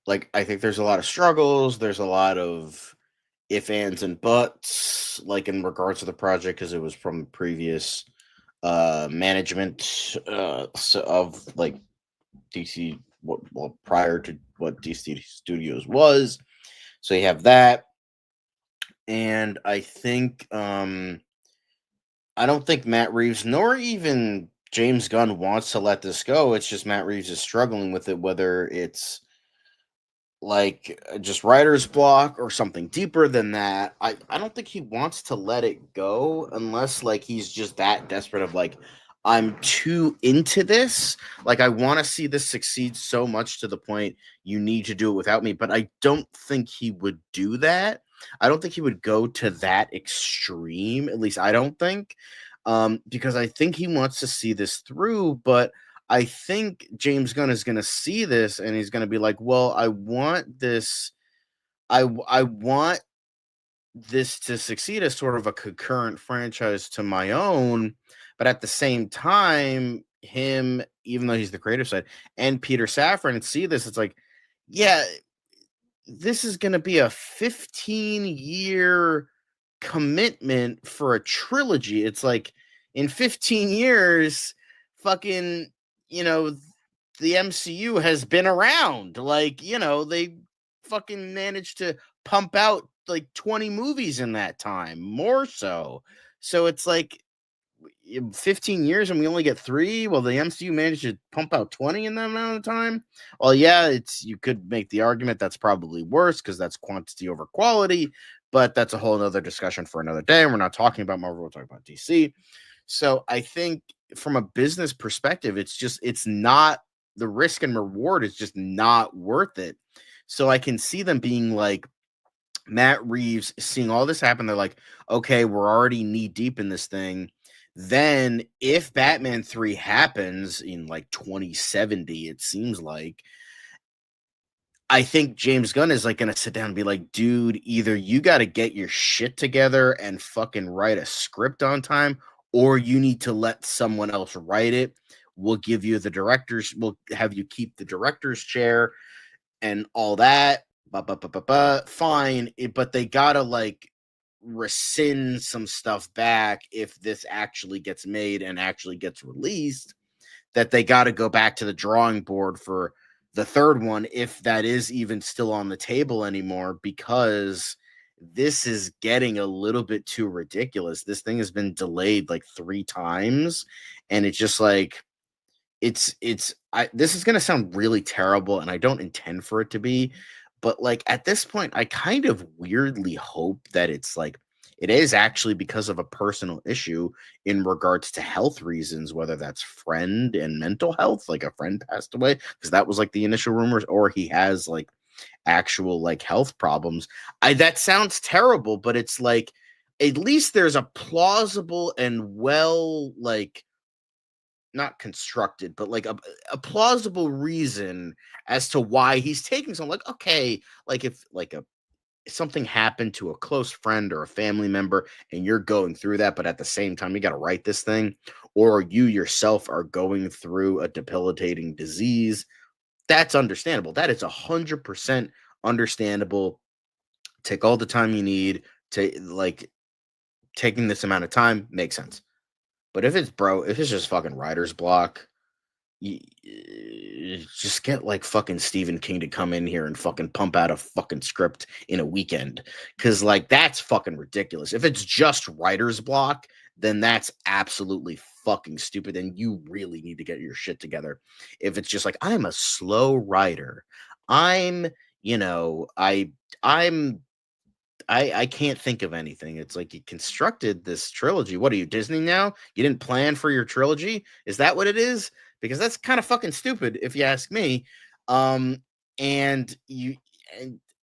Like, I think there's a lot of struggles. There's a lot of if, ands, and buts, like in regards to the project, because it was from previous management of like DC, prior to what DC Studios was. So you have that, and I think I don't think Matt Reeves nor even James Gunn wants to let this go. It's just Matt Reeves is struggling with it, whether it's like just writer's block or something deeper than that. I don't think he wants to let it go unless like he's just that desperate of like, I'm too into this. Like I want to see this succeed so much to the point you need to do it without me. But I don't think he would do that. I don't think he would go to that extreme. At least I don't think. Because I think he wants to see this through, but I think James Gunn is going to see this and he's going to be like, well, I want this. I want this to succeed as sort of a concurrent franchise to my own, but at the same time, him, even though he's the creative side, and Peter Safran see this, it's like, yeah, this is going to be a 15-year commitment for a trilogy. It's like in 15 years, fucking, you know, the MCU has been around. Like, you know, they fucking managed to pump out like 20 movies in that time, more so. So it's like 15 years and we only get 3. Well, the MCU managed to pump out 20 in that amount of time. Well, yeah, you could make the argument that's probably worse because that's quantity over quality, but that's a whole other discussion for another day. We're not talking about Marvel, we're talking about DC. So I think from a business perspective, it's not, the risk and reward is just not worth it. So I can see them being like, Matt Reeves seeing all this happen. They're like, okay, we're already knee deep in this thing. Then if Batman 3 happens in like 2070, it seems like, I think James Gunn is like going to sit down and be like, dude, either you got to get your shit together and fucking write a script on time, or you need to let someone else write it. We'll give you the directors, we'll have you keep the director's chair and all that. Fine. But they got to like rescind some stuff back if this actually gets made and actually gets released, that they got to go back to the drawing board for the third one, if that is even still on the table anymore, because this is getting a little bit too ridiculous. This thing has been delayed like 3 times, and it's just like, this is going to sound really terrible, and I don't intend for it to be, but like at this point, I kind of weirdly hope that it's like, it is actually because of a personal issue in regards to health reasons, whether that's friend and mental health, like a friend passed away, because that was like the initial rumors, or he has like actual like health problems. That sounds terrible, but it's like, at least there's a plausible and well, like, not constructed, but like a plausible reason as to why he's taking something. Like, okay, like if like something happened to a close friend or a family member and you're going through that, but at the same time you got to write this thing, or you yourself are going through a debilitating disease, that's understandable. That is 100% understandable. Take all the time you need to, like, taking this amount of time makes sense. But if it's just fucking writer's block, you just get like fucking Stephen King to come in here and fucking pump out a fucking script in a weekend. Cause like that's fucking ridiculous. If it's just writer's block, then that's absolutely fucking stupid. And you really need to get your shit together. If it's just like, I'm a slow writer, I'm, you know, I can't think of anything. It's like you constructed this trilogy. What are you, Disney now? You didn't plan for your trilogy? Is that what it is? Because that's kind of fucking stupid, if you ask me. And I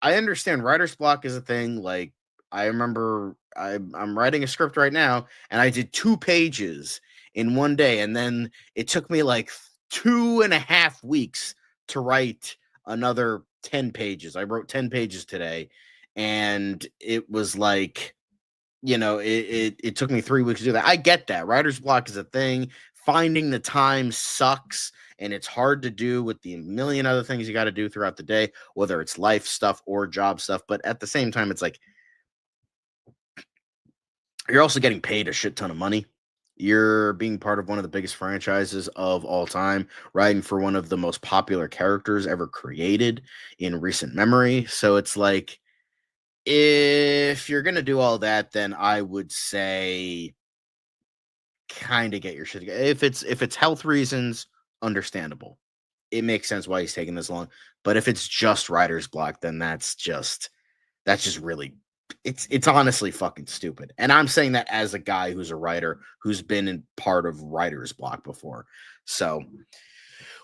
understand writer's block is a thing. Like, I remember I'm writing a script right now, and I did 2 pages in one day, and then it took me like 2.5 weeks to write another 10 pages. I wrote 10 pages today. And it was like, you know, it took me 3 weeks to do that. I get that. Writer's block is a thing. Finding the time sucks, and it's hard to do with the million other things you got to do throughout the day, whether it's life stuff or job stuff. But at the same time, it's like, you're also getting paid a shit ton of money. You're being part of one of the biggest franchises of all time, writing for one of the most popular characters ever created in recent memory. So it's like, if you're gonna do all that, then I would say kind of get your shit together. If it's health reasons, understandable. it makes sense why he's taking this long. But if it's just writer's block, then that's just really, it's honestly fucking stupid. And I'm saying that as a guy who's a writer who's been in part of writer's block before. So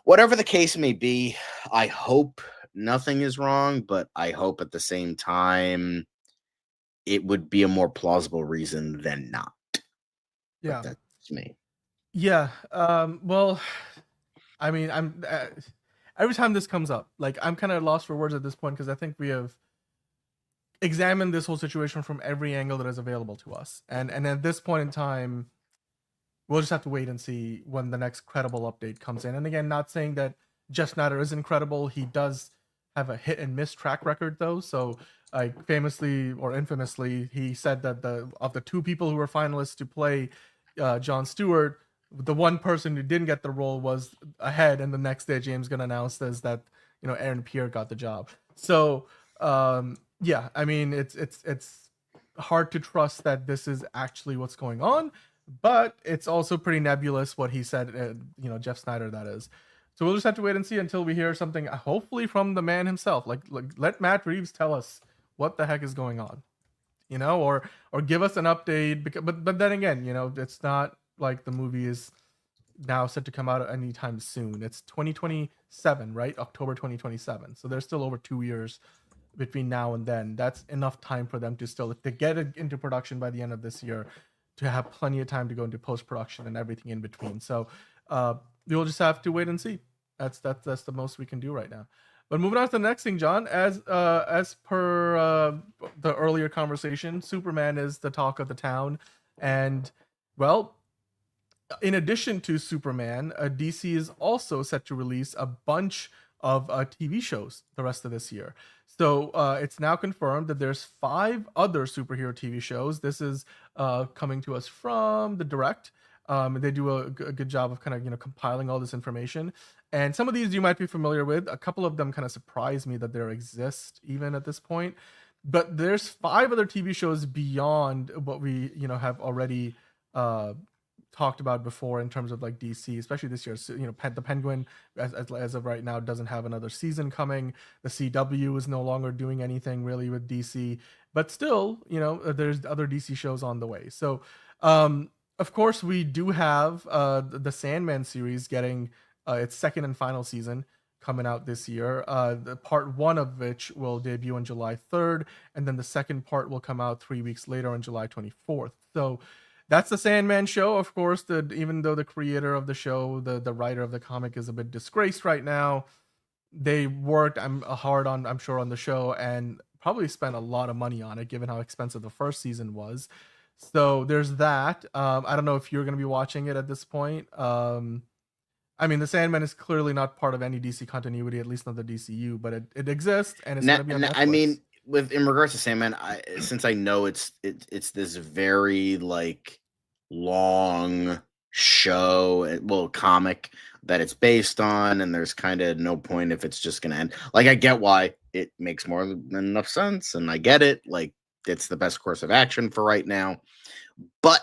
whatever the case may be, I hope nothing is wrong, but I hope at the same time it would be a more plausible reason than not. Yeah, but that's me. Yeah. Well, I mean, I'm every time this comes up, like I'm kind of lost for words at this point because I think we have examined this whole situation from every angle that is available to us, and at this point in time, we'll just have to wait and see when the next credible update comes in. And again, not saying that Jeff Snyder is incredible. He does have a hit and miss track record though. So like famously or infamously, he said that of the two people who were finalists to play Jon Stewart, the one person who didn't get the role was ahead, and the next day James Gunn announced as that Aaron Pierre got the job. So yeah, I mean it's hard to trust that this is actually what's going on, but it's also pretty nebulous what he said. Jeff Snyder, that is. So we'll just have to wait and see until we hear something, hopefully from the man himself. Like let Matt Reeves tell us what the heck is going on, or give us an update. But then again, it's not like the movie is now set to come out anytime soon. It's 2027, right? October 2027. So there's still over 2 years between now and then. That's enough time for them to still, if they get it into production by the end of this year, to have plenty of time to go into post-production and everything in between. So we'll just have to wait and see. That's the most we can do right now. But moving on to the next thing, John, as per the earlier conversation, Superman is the talk of the town. And, well, in addition to Superman, DC is also set to release a bunch of TV shows the rest of this year. So it's now confirmed that there's 5 other superhero TV shows. This is coming to us from the Direct. They do a good job of kind of compiling all this information, and some of these you might be familiar with. A couple of them kind of surprise me that they exist even at this point. But there's 5 other TV shows beyond what we have already talked about before in terms of like DC, especially this year. So, the Penguin, as of right now, doesn't have another season coming. The CW is no longer doing anything really with DC, but still, there's other DC shows on the way. So, of course, we do have the Sandman series getting its second and final season coming out this year. The part 1 of which will debut on July 3rd, and then the second part will come out 3 weeks later on July 24th. So that's the Sandman show. Of course, even though the creator of the show, the writer of the comic, is a bit disgraced right now, they worked hard on, I'm sure, on the show, and probably spent a lot of money on it, given how expensive the first season was. So there's that. I don't know if you're going to be watching it at this point. I mean, the Sandman is clearly not part of any DC continuity, at least not the DCU, but it exists, and it's going to be on Netflix. I mean, in regards to Sandman, since I know it's this very like long show, comic that it's based on, and there's kind of no point if it's just going to end. Like, I get why it makes more than enough sense, and I get it. Like, it's the best course of action for right now, but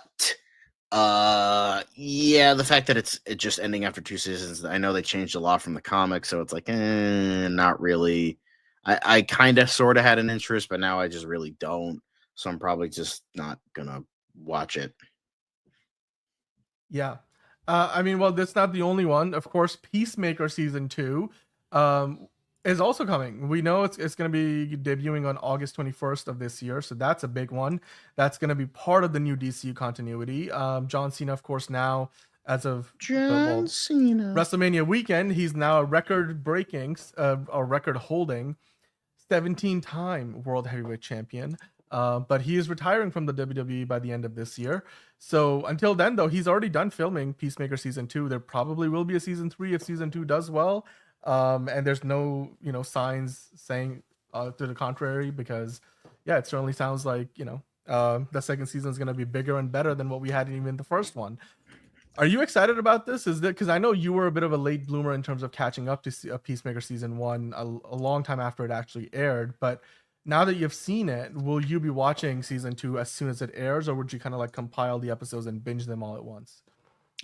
yeah, the fact that it's just ending after 2 seasons, I know they changed a lot from the comic, so it's like not really. I kind of sort of had an interest, but now I just really don't, so I'm probably just not gonna watch it. Yeah. I mean, well, that's not the only one. Of course, Peacemaker season 2 is also coming. We know it's going to be debuting on August 21st of this year, so that's a big one. That's going to be part of the new DCU continuity. John Cena, of course, now, as of WrestleMania weekend, he's now a record-breaking, or record-holding 17-time World Heavyweight Champion. But he is retiring from the WWE by the end of this year. So until then, though, he's already done filming Peacemaker season 2. There probably will be a season 3 if season 2 does well. And there's no, signs saying to the contrary, because yeah, it certainly sounds like, the second season is going to be bigger and better than what we had even the first one. Are you excited about this? Is that because I know you were a bit of a late bloomer in terms of catching up to Peacemaker season 1 a long time after it actually aired, but now that you've seen it, will you be watching season 2 as soon as it airs, or would you kind of like compile the episodes and binge them all at once?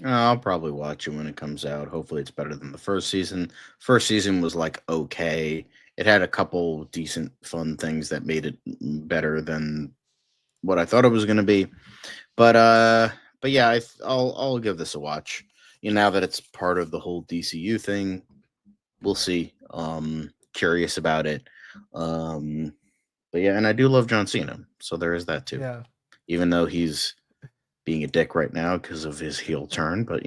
I'll probably watch it when it comes out. Hopefully, it's better than the first season. First season was like okay. It had a couple decent, fun things that made it better than what I thought it was going to be. But yeah, I'll give this a watch. Now that it's part of the whole DCU thing, we'll see. Curious about it. But yeah, and I do love John Cena, so there is that too. Yeah. Even though he's being a dick right now because of his heel turn, but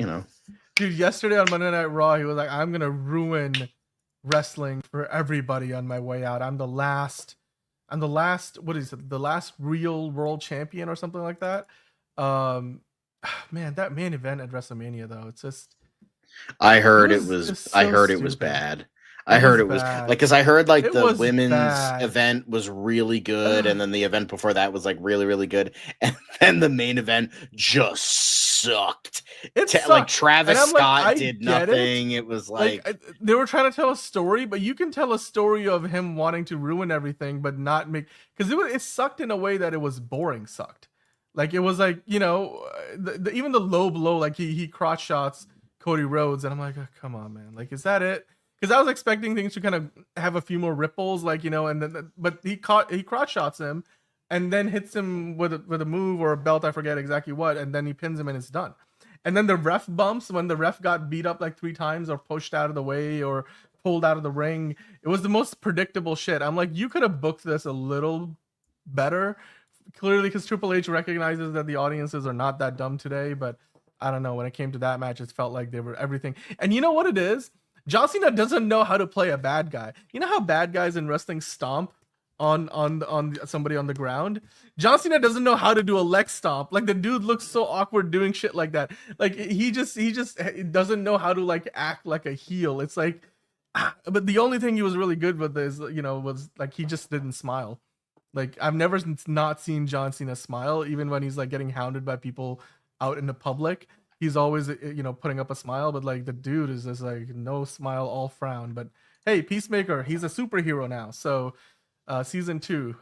Dude, yesterday on Monday Night Raw, he was like, I'm gonna ruin wrestling for everybody on my way out. I'm the last, what is it, the last real world champion or something like that. Man, that main event at WrestleMania though, it's just I heard it it's was so I heard it was stupid. bad. I heard it was bad. like, because I heard like It the was women's bad. event was really good, and then the event before that was like really, really good, and then the main event just sucked. It sucked. Like Travis And I'm like, Scott I did get nothing. It was like they were trying to tell a story, but you can tell a story of him wanting to ruin everything, but not make, because it sucked in a way that it was boring. Sucked. Like it was like, even the low blow, like he crotch shots Cody Rhodes, and I'm like, oh, come on, man. Like, is that it? Because I was expecting things to kind of have a few more ripples, like, and then, but he crotch shots him, and then hits him with a move or a belt, I forget exactly what, and then he pins him and it's done. And then the ref bumps when the ref got beat up like 3 times or pushed out of the way or pulled out of the ring. It was the most predictable shit. I'm like, you could have booked this a little better, clearly, because Triple H recognizes that the audiences are not that dumb today. But I don't know, when it came to that match, it felt like they were everything. And you know what it is? John Cena doesn't know how to play a bad guy. You know how bad guys in wrestling stomp on somebody on the ground? John Cena doesn't know how to do a leg stomp. Like, the dude looks so awkward doing shit like that. Like, he just doesn't know how to like act like a heel. It's like, but the only thing he was really good with is, was like, he just didn't smile. Like, I've never not seen John Cena smile, even when he's like getting hounded by people out in the public. He's always, putting up a smile, but like the dude is just like no smile, all frown. But hey, Peacemaker, he's a superhero now. So season 2,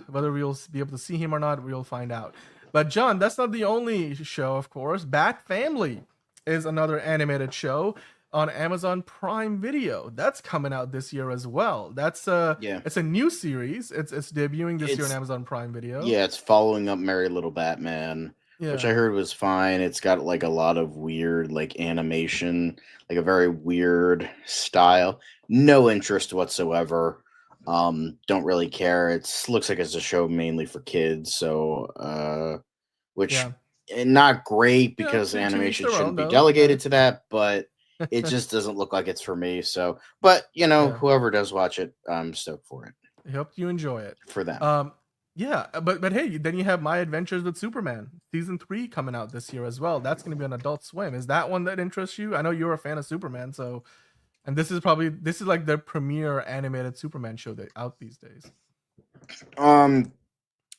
whether we'll be able to see him or not, we'll find out. But John, that's not the only show, of course. Bat Family is another animated show on Amazon Prime Video. That's coming out this year as well. That's it's a new series. It's debuting this year on Amazon Prime Video. Yeah, it's following up Merry Little Batman. Yeah. Which I heard was fine. It's got like a lot of weird like animation, like a very weird style. No interest whatsoever. Don't really care. It looks like it's a show mainly for kids, so which not great because animation shouldn't be delegated to that, but it just doesn't look like it's for me. So, but whoever does watch it, I'm stoked for it. I hope you enjoy it. For them. Yeah, but hey, then you have My Adventures with Superman season 3 coming out this year as well. That's going to be on Adult Swim. Is that one that interests you? I know you're a fan of Superman, so, and this is like the premier animated Superman show that out these days.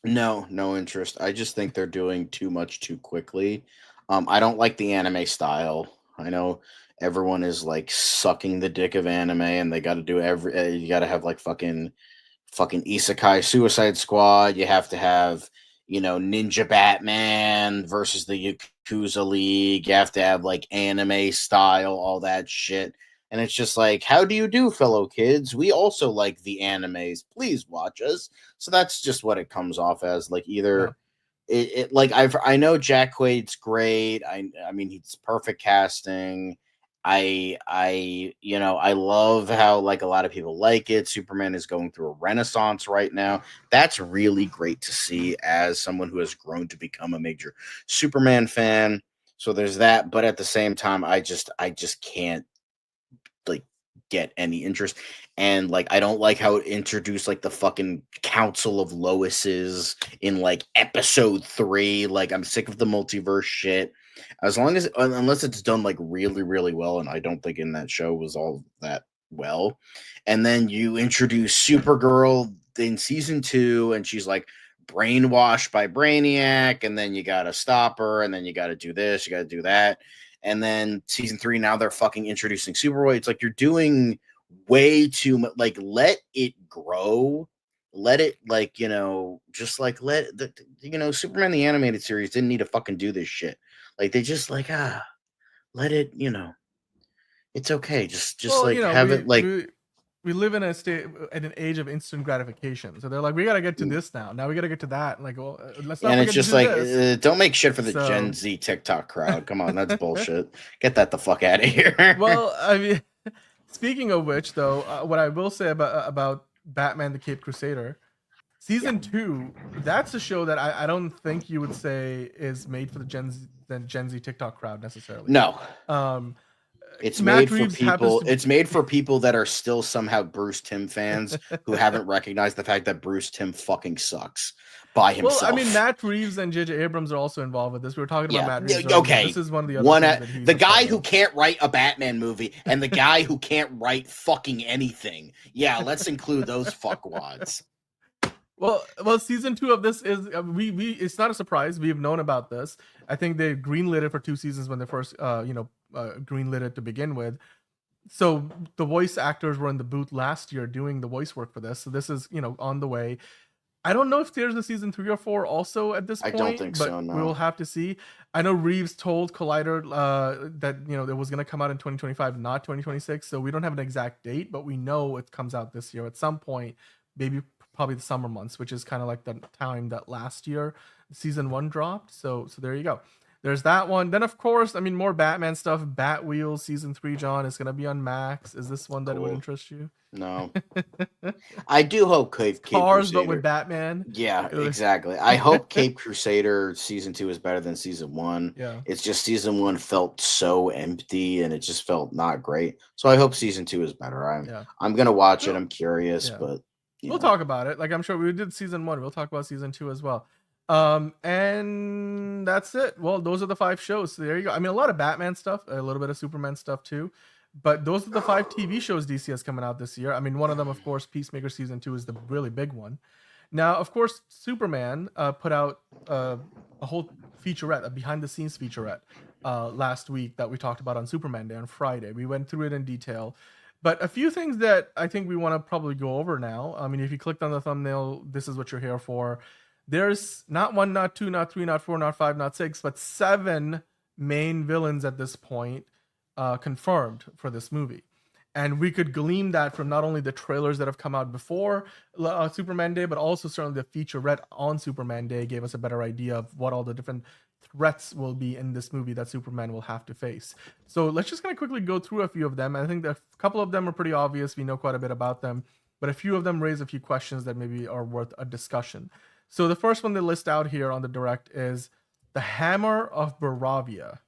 No interest. I just think they're doing too much too quickly. I don't like the anime style. I know everyone is like sucking the dick of anime, and they got to do you got to have like fucking Isekai Suicide Squad. You have to have, Ninja Batman versus the Yakuza League. You have to have like anime style, all that shit. And it's just like, how do you do, fellow kids? We also like the animes. Please watch us. So that's just what it comes off as. Like either it like I know Jack Quaid's great. I mean, he's perfect casting. I love how like a lot of people like it. Superman is going through a renaissance right now. That's really great to see as someone who has grown to become a major Superman fan. So there's that, but at the same time, I just can't like get any interest. And like I don't like how it introduced like the fucking Council of Loises in like episode 3. Like I'm sick of the multiverse shit. Unless it's done like really, really well, and I don't think in that show was all that well. And then you introduce Supergirl in season 2, and she's like brainwashed by Brainiac, and then you gotta stop her, and then you gotta do this, you gotta do that. And then season 3, now they're fucking introducing Superboy. It's like you're doing way too much. Like let it grow. Let it like, just like Superman the animated series didn't need to fucking do this shit. Like they just like let it, it's okay. Just Well, like have it like we live in in an age of instant gratification. So they're like, we got to get to this now. Now we got to get to that. And like, well, let's not and forget it's just to do like this. don't make shit for the So- Gen Z TikTok crowd. Come on, that's bullshit. Get that the fuck out of here. Well, I mean, speaking of which, though, what I will say about Batman: The Caped Crusader, season 2, that's a show that I don't think you would say is made for the Gen Z TikTok crowd necessarily. No. Um, It's Matt made Reeves for happens people. to be- It's made for people that are still somehow Bruce Timm fans who haven't recognized the fact that Bruce Timm fucking sucks by himself. Well, I mean, Matt Reeves and J.J. Abrams are also involved with this. We were talking about Matt Reeves. Okay. Earlier. This is one of the other things that he's the a guy part who of. can't write a Batman movie and the guy who can't write fucking anything. Yeah, let's include those fuckwads. Well, season 2 of this is we it's not a surprise. We've known about this. I think they greenlit it for 2 seasons when they first greenlit it to begin with. So the voice actors were in the booth last year doing the voice work for this. So this is on the way. I don't know if there's a season 3 or 4 also at this point. I don't think but so. No, we will have to see. I know Reeves told Collider that it was going to come out in 2025, not 2026. So we don't have an exact date, but we know it comes out this year at some point. Maybe probably the summer months, which is kind of like the time that last year season 1 dropped. So there you go. There's that one. Then of course, I mean, more Batman stuff. Batwheels season 3, John, is going to be on Max. Is this one that would interest you? No. I do hope Cape Cars, Crusader, but with Batman. Yeah, exactly. I hope Cape Crusader season 2 is better than season 1. Yeah. It's just season 1 felt so empty and it just felt not great. So I hope season 2 is better. I'm gonna watch it. I'm curious, but we'll talk about it. Like I'm sure we did season 1. We'll talk about season 2 as well. And that's it. Well, those are the 5 shows. So there you go. I mean, a lot of Batman stuff, a little bit of Superman stuff too. But those are the 5 TV shows DC has coming out this year. I mean, one of them, of course, Peacemaker season 2 is the really big one. Now, of course, Superman put out a whole featurette, a behind-the-scenes featurette last week that we talked about on Superman Day on Friday. We went through it in detail. But a few things that I think we want to probably go over now. I mean, if you clicked on the thumbnail, this is what you're here for. There's not 1, not 2, not 3, not 4, not 5, not 6, but 7 main villains at this point confirmed for this movie. And we could glean that from not only the trailers that have come out before Superman Day, but also certainly the featurette on Superman Day gave us a better idea of what all the different threats will be in this movie that Superman will have to face. So let's just kind of quickly go through a few of them. I think that a couple of them are pretty obvious. We know quite a bit about them, but a few of them raise a few questions that maybe are worth a discussion. So the first one they list out here on the direct is the Hammer of Baravia,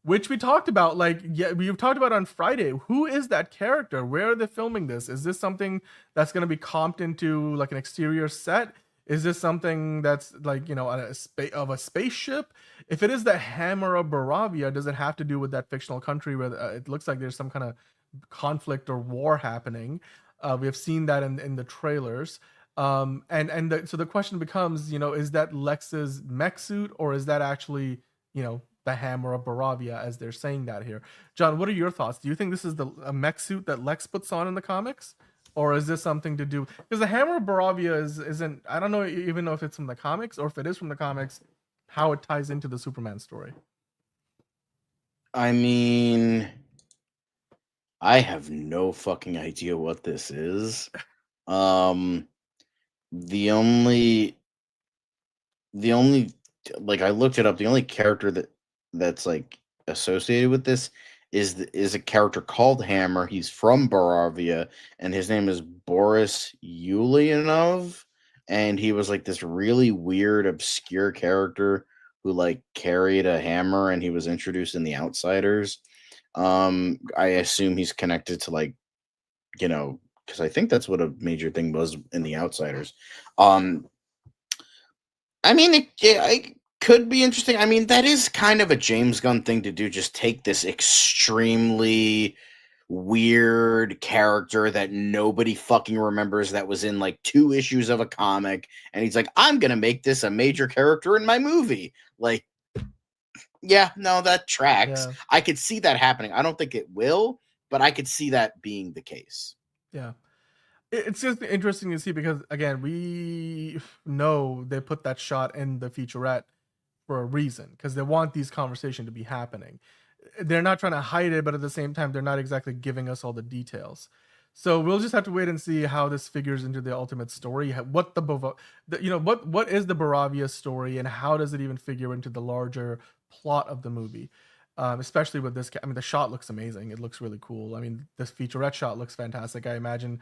which we talked about. We've talked about on Friday. Who is that character? Where are they filming this? Is this something that's going to be comped into like an exterior set? Is this something that's like, of a spaceship? If it is the Hammer of Baravia, does it have to do with that fictional country where it looks like there's some kind of conflict or war happening? We have seen that in the trailers. So the question becomes, is that Lex's mech suit, or is that actually, the Hammer of Baravia, as they're saying that here? John, what are your thoughts? Do you think this is a mech suit that Lex puts on in the comics, or is this something to do? Because the Hammer of Baravia isn't. I don't know even know if it's from the comics, or if it is from the comics, how it ties into the Superman story. I mean, I have no fucking idea what this is. The only like I looked it up. The only character that's like associated with this is a character called Hammer. He's from Baravia, and his name is Boris Ulyanov, and he was like this really weird, obscure character who like carried a hammer, and he was introduced in The Outsiders. I assume he's connected to like, because I think that's what a major thing was in The Outsiders. I mean, it could be interesting. I mean, that is kind of a James Gunn thing to do. Just take this extremely weird character that nobody fucking remembers that was in like 2 issues of a comic, and he's like, I'm gonna make this a major character in my movie. Like, yeah, no, that tracks. Yeah. I could see that happening. I don't think it will, but I could see that being the case. Yeah. It's just interesting to see because, again, we know they put that shot in the featurette for a reason, because they want these conversations to be happening. they're not trying to hide it, but at the same time, they're not exactly giving us all the details. So we'll just have to wait and see how this figures into the ultimate story. What what is the Baravia story, and how does it even figure into the larger plot of the movie? Especially with this, I mean, the shot looks amazing. It looks really cool. I mean, this featurette shot looks fantastic. I imagine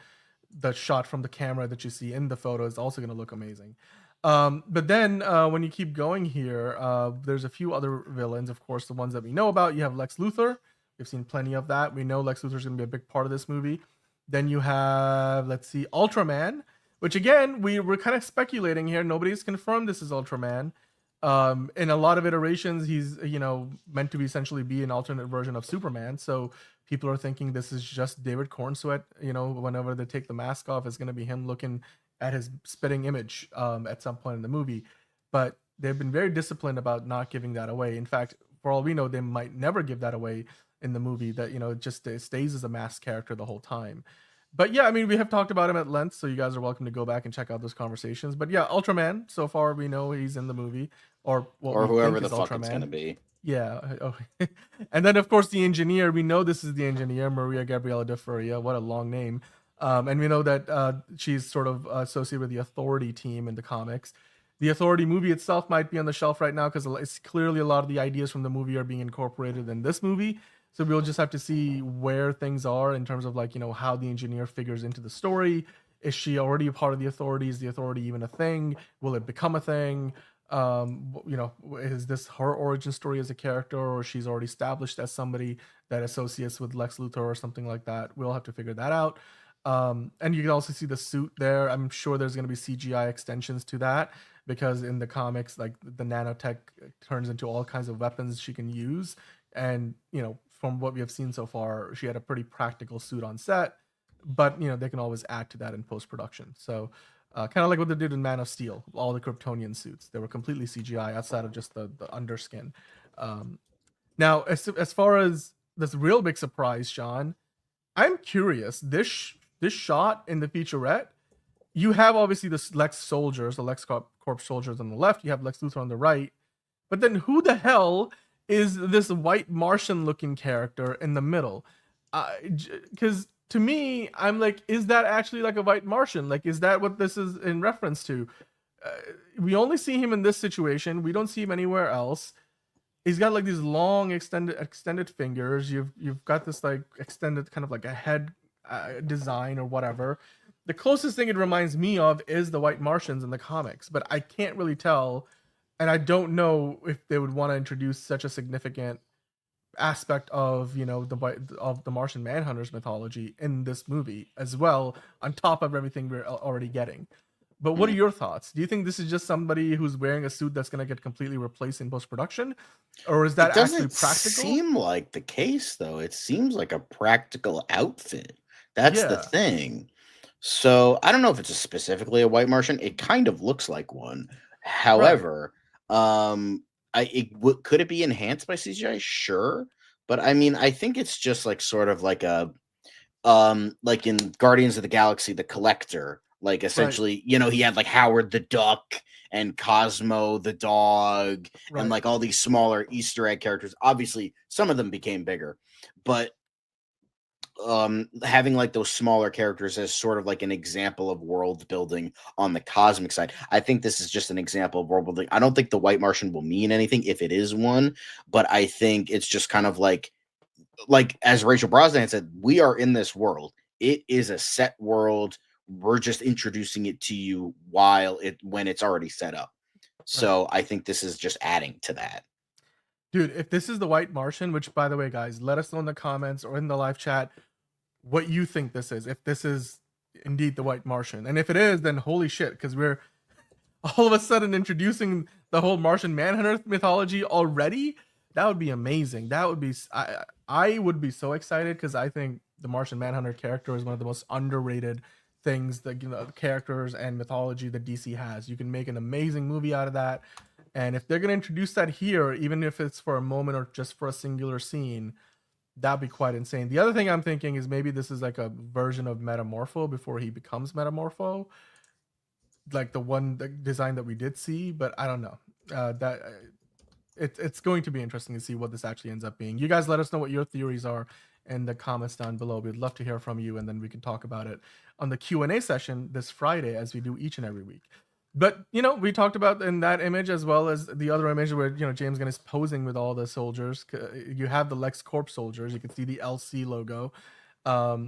the shot from the camera that you see in the photo is also going to look amazing. But then when you keep going here, there's a few other villains, of course, the ones that we know about. You have Lex Luthor. We've seen plenty of that. We know Lex Luthor is going to be a big part of this movie. Then you have, let's see, Ultraman, which again, we're kind of speculating here. Nobody's confirmed this is Ultraman. In a lot of iterations, he's, meant to be essentially be an alternate version of Superman. So people are thinking this is just David Cornsweet, whenever they take the mask off, it's going to be him looking at his spitting image at some point in the movie. But they've been very disciplined about not giving that away. In fact, for all we know, they might never give that away in the movie, that, it just stays as a masked character the whole time. But yeah, I mean, we have talked about him at length, so you guys are welcome to go back and check out those conversations. But yeah, Ultraman, so far we know he's in the movie, or whoever the fuck it's gonna be. Yeah. Oh. And then of course the engineer, we know this is the engineer, Maria Gabriela de Furia. What a long name. And we know that she's sort of associated with the Authority team in the comics. The Authority movie itself might be on the shelf right now because it's clearly a lot of the ideas from the movie are being incorporated in this movie. So we'll just have to see where things are in terms of how the engineer figures into the story. Is she already a part of the Authority? Is the Authority even a thing? Will it become a thing? Is this her origin story as a character, or she's already established as somebody that associates with Lex Luthor or something like that? We'll have to figure that out. And you can also see the suit there. I'm sure there's going to be CGI extensions to that, because in the comics, like, the nanotech turns into all kinds of weapons she can use. And, from what we have seen so far, she had a pretty practical suit on set, but, they can always add to that in post-production. So kind of like what they did in Man of Steel, all the Kryptonian suits, they were completely CGI outside of just the underskin. Now, as far as this real big surprise, Sean, I'm curious, this shot in the featurette, you have obviously the Lex soldiers, the Lex Corp soldiers on the left, you have Lex Luthor on the right, but then who the hell is this white Martian looking character in the middle? Because to me, I'm like, is that actually like a white Martian? Like, is that what this is in reference to? We only see him in this situation. We don't see him anywhere else. He's got like these long extended fingers. You've got this like extended kind of like a head design or whatever. The closest thing it reminds me of is the White Martians in the comics, but I can't really tell. And I don't know if they would want to introduce such a significant aspect of, the Martian Manhunter's mythology in this movie as well, on top of everything we're already getting. But what are your thoughts? Do you think this is just somebody who's wearing a suit that's going to get completely replaced in post-production? Or is that actually practical? It doesn't seem like the case, though. It seems like a practical outfit. That's the thing. So I don't know if it's specifically a white Martian. It kind of looks like one. However, could it be enhanced by CGI? Sure, but I mean, I think it's just like sort of like a like in Guardians of the Galaxy, the Collector, like essentially, he had like Howard the Duck and Cosmo the dog, and like all these smaller Easter egg characters. Obviously, some of them became bigger, but having like those smaller characters as sort of like an example of world building on the cosmic side. I think this is just an example of world building. I don't think the White Martian will mean anything if it is one, but I think it's just kind of like as Rachel Brosnahan said, we are in this world. It is a set world. We're just introducing it to you when it's already set up. So I think this is just adding to that. Dude, if this is the White Martian, which, by the way, guys, let us know in the comments or in the live chat what you think this is, if this is indeed the White Martian. And if it is, then holy shit, because we're all of a sudden introducing the whole Martian Manhunter mythology already. That would be amazing. That would be, I would be so excited, because I think the Martian Manhunter character is one of the most underrated things, that characters and mythology that DC has. You can make an amazing movie out of that. And if they're going to introduce that here, even if it's for a moment or just for a singular scene, that'd be quite insane. The other thing I'm thinking is maybe this is like a version of Metamorpho before he becomes Metamorpho, like the design that we did see, but I don't know. it's going to be interesting to see what this actually ends up being. You guys let us know what your theories are in the comments down below. We'd love to hear from you, and then we can talk about it on the Q&A session this Friday, as we do each and every week. But we talked about in that image, as well as the other image where James Gunn is posing with all the soldiers. You have the LexCorp soldiers. You can see the LC logo.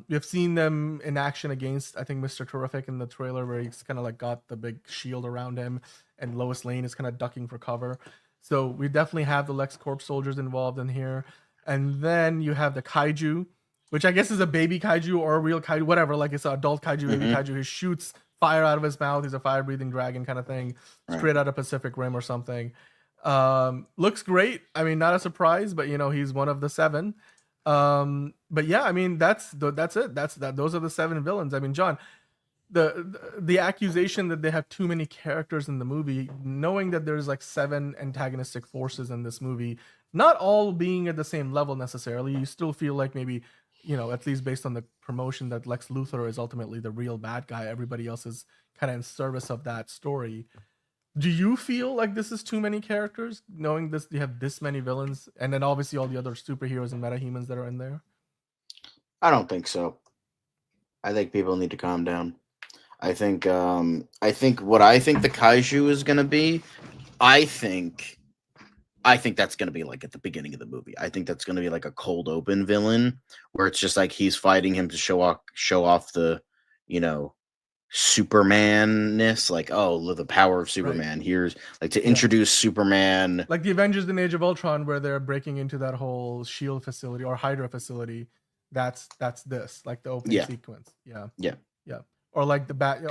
We've seen them in action against, I think, Mr. Terrific in the trailer, where he's kind of like got the big shield around him, and Lois Lane is kind of ducking for cover. So we definitely have the LexCorp soldiers involved in here. And then you have the kaiju, which I guess is a baby kaiju or a real kaiju, whatever. Like, it's an adult kaiju, baby kaiju. He shoots fire out of his mouth. He's a fire-breathing dragon kind of thing, straight out of Pacific Rim or something. Looks great. I mean, not a surprise, but he's one of the 7. But yeah, I mean, that's it. Those are the 7 villains. I mean, John, the accusation that they have too many characters in the movie, knowing that there's like 7 antagonistic forces in this movie, not all being at the same level necessarily, you still feel like maybe, at least based on the promotion, that Lex Luthor is ultimately the real bad guy. Everybody else is kind of in service of that story. Do you feel like this is too many characters, knowing this, you have this many villains, and then obviously all the other superheroes and metahumans that are in there? I don't think so. I think people need to calm down. I think the kaiju is gonna be, I think that's gonna be like at the beginning of the movie. I think that's gonna be like a cold open villain, where it's just like he's fighting him to show off the, Superman-ness, like, oh, the power of Superman. Right. Here's like to introduce Superman, like the Avengers in Age of Ultron, where they're breaking into that whole Shield facility or Hydra facility. That's this, like the opening sequence. Yeah. Or like the Batman.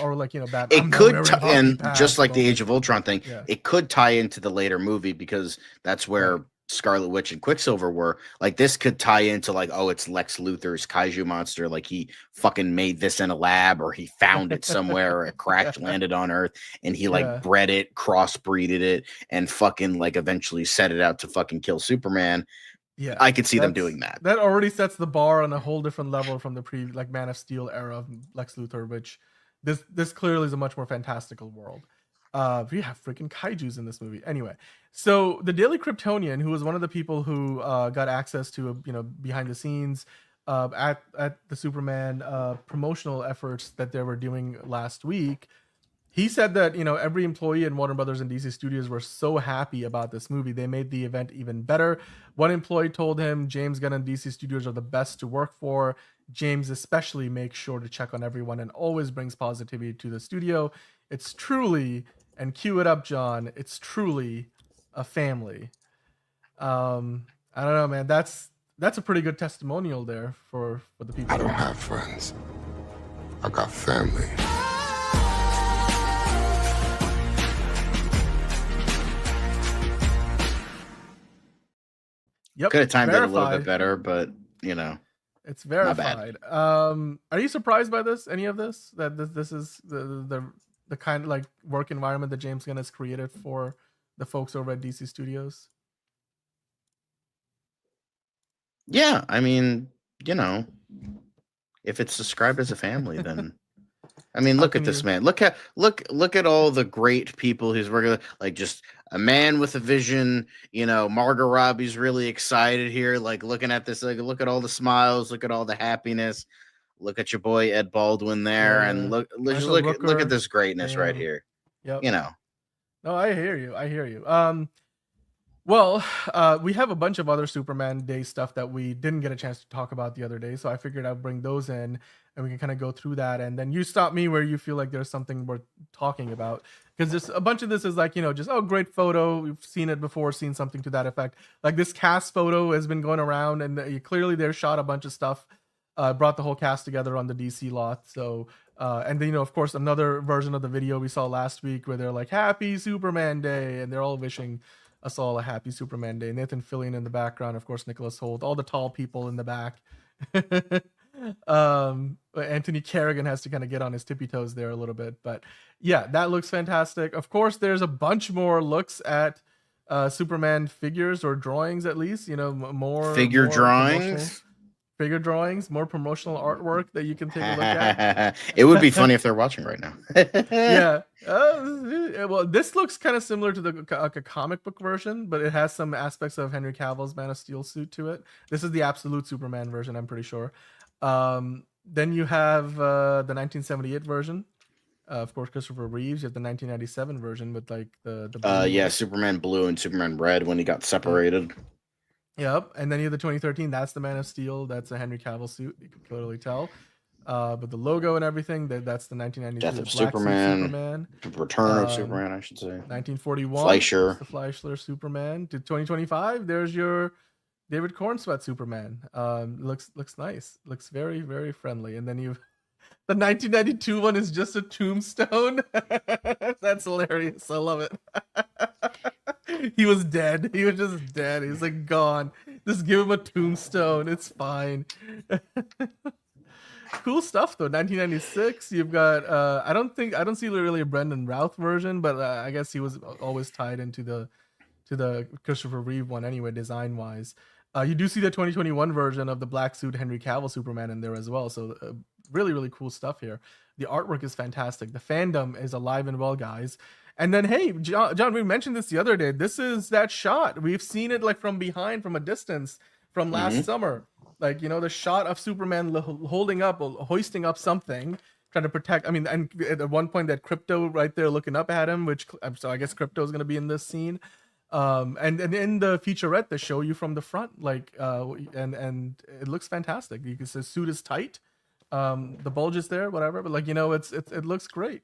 It could and just like the Age of Ultron thing, it could tie into the later movie, because that's where Scarlet Witch and Quicksilver were. Like, this could tie into like, oh, it's Lex Luthor's kaiju monster. Like, he fucking made this in a lab, or he found it somewhere, or it crash landed on Earth, and he like bred it, crossbreeded it, and fucking like eventually set it out to fucking kill Superman. Yeah, I could see them doing that. That already sets the bar on a whole different level from the like Man of Steel era of Lex Luthor, which this clearly is a much more fantastical world. We have freaking kaijus in this movie. Anyway, so the Daily Kryptonian, who was one of the people who got access to behind the scenes at the Superman promotional efforts that they were doing last week, he said that every employee in Warner Brothers and DC Studios were so happy about this movie. They made the event even better. One employee told him James Gunn and DC Studios are the best to work for. James especially makes sure to check on everyone and always brings positivity to the studio. It's truly, and cue it up, John, it's truly a family. I don't know, man. That's a pretty good testimonial there for the people. I don't have friends. I got family. Yep, could have timed it a little bit better, but it's verified. Are you surprised by this? Any of this? That this is the kind of like work environment that James Gunn has created for the folks over at DC Studios? Yeah, I mean, if it's described as a family, then I mean, look at this man. Look at all the great people he's working with. Like, just a man with a vision. Margot Robbie's really excited here. Like, looking at this, like, look at all the smiles, look at all the happiness. Look at your boy Ed Baldwin there, and look at this greatness right here. Yep. No, I hear you. Well, we have a bunch of other Superman Day stuff that we didn't get a chance to talk about the other day, so I figured I'd bring those in, and we can kind of go through that, and then you stop me where you feel like there's something worth talking about, because there's a bunch of this is like, just, oh, great photo, we've seen it before, seen something to that effect. Like, this cast photo has been going around, and clearly they shot a bunch of stuff, brought the whole cast together on the DC lot. So and then of course, another version of the video we saw last week where they're like, happy Superman Day, and they're all wishing us all a happy Superman Day. Nathan Fillion in the background, of course, Nicholas Hoult, all the tall people in the back. Anthony Carrigan has to kind of get on his tippy toes there a little bit, but yeah, that looks fantastic. Of course, there's a bunch more looks at Superman figures or drawings, at least, more drawings. figure drawings, more promotional artwork that you can take a look at. It would be funny if they're watching right now. Yeah. Well, this looks kind of similar to like a comic book version, but it has some aspects of Henry Cavill's Man of Steel suit to it. This is the absolute Superman version, I'm pretty sure. Then you have the 1978 version. Of course, Christopher Reeves. You have the 1997 version with like the blue. Superman Blue and Superman Red when he got separated. Yep. And then you have the 2013. That's the Man of Steel. That's a Henry Cavill suit. You can clearly tell. But the logo and everything, that's the 1992 Death of Black Superman. Return of Superman, I should say. 1941. Fleischer. The Fleischer Superman. To 2025, there's your David Cornsweet Superman. Looks nice. Looks very, very friendly. And then you've the 1992 one is just a tombstone. That's hilarious. I love it. He was dead. He was just dead. He's like gone. Just give him a tombstone. It's fine. Cool stuff though. 1996. You've got I don't see really a Brendan Routh version, but I guess he was always tied into the Christopher Reeve one anyway, design wise. You do see the 2021 version of the black suit Henry Cavill Superman in there as well. So really, really cool stuff here. The artwork is fantastic. The fandom is alive and well, guys. And then, hey, John, we mentioned this the other day. This is that shot. We've seen it like from behind, from a distance, from last summer. Like, you know, the shot of Superman holding up, hoisting up something, trying to protect. I mean, and at one point that Crypto right there looking up at him, which so I guess Crypto is going to be in this scene. And in the featurette, they show you from the front, like, and it looks fantastic. You can see the suit is tight. The bulge is there, whatever, but like, you know, it looks great.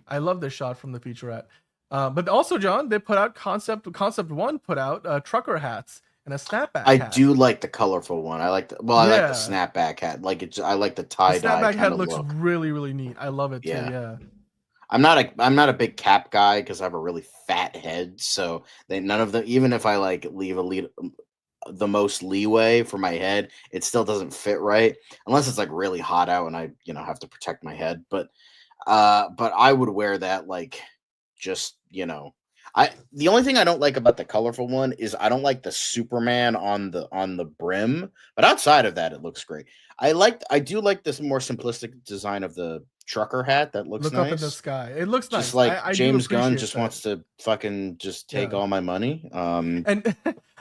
I love this shot from the featurette. But also, John, they put out Concept One put out trucker hats and a snapback hat. I do like the colorful one. I like the snapback hat. Like I like the tie dye. Snapback hat looks really, really neat. I love it too. Yeah. I'm not a big cap guy because I have a really fat head. So none of them, even if I like leave the most leeway for my head, it still doesn't fit right unless it's like really hot out and I have to protect my head. But I would wear that like just the only thing I don't like about the colorful one is I don't like the Superman on the brim, but outside of that, it looks great. I do like this more simplistic design of the trucker hat that looks nice. Look up in the sky. It looks nice. Just like I James Gunn just wants to fucking just take all my money. And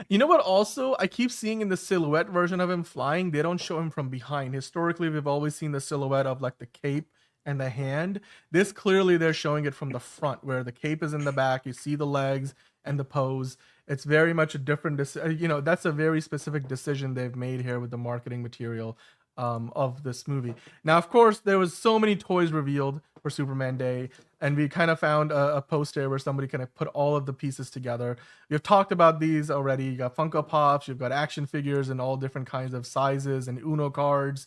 you know what? Also, I keep seeing in the silhouette version of him flying, they don't show him from behind. Historically, we've always seen the silhouette of like the cape and the hand. This clearly they're showing it from the front where the cape is in the back. You see the legs and the pose. It's very much a different that's a very specific decision they've made here with the marketing material of this movie. Now, of course, there was so many toys revealed for Superman Day, and we kind of found a post here where somebody kind of put all of the pieces together. We've talked about these already. You got Funko Pops, you've got action figures in all different kinds of sizes and Uno cards.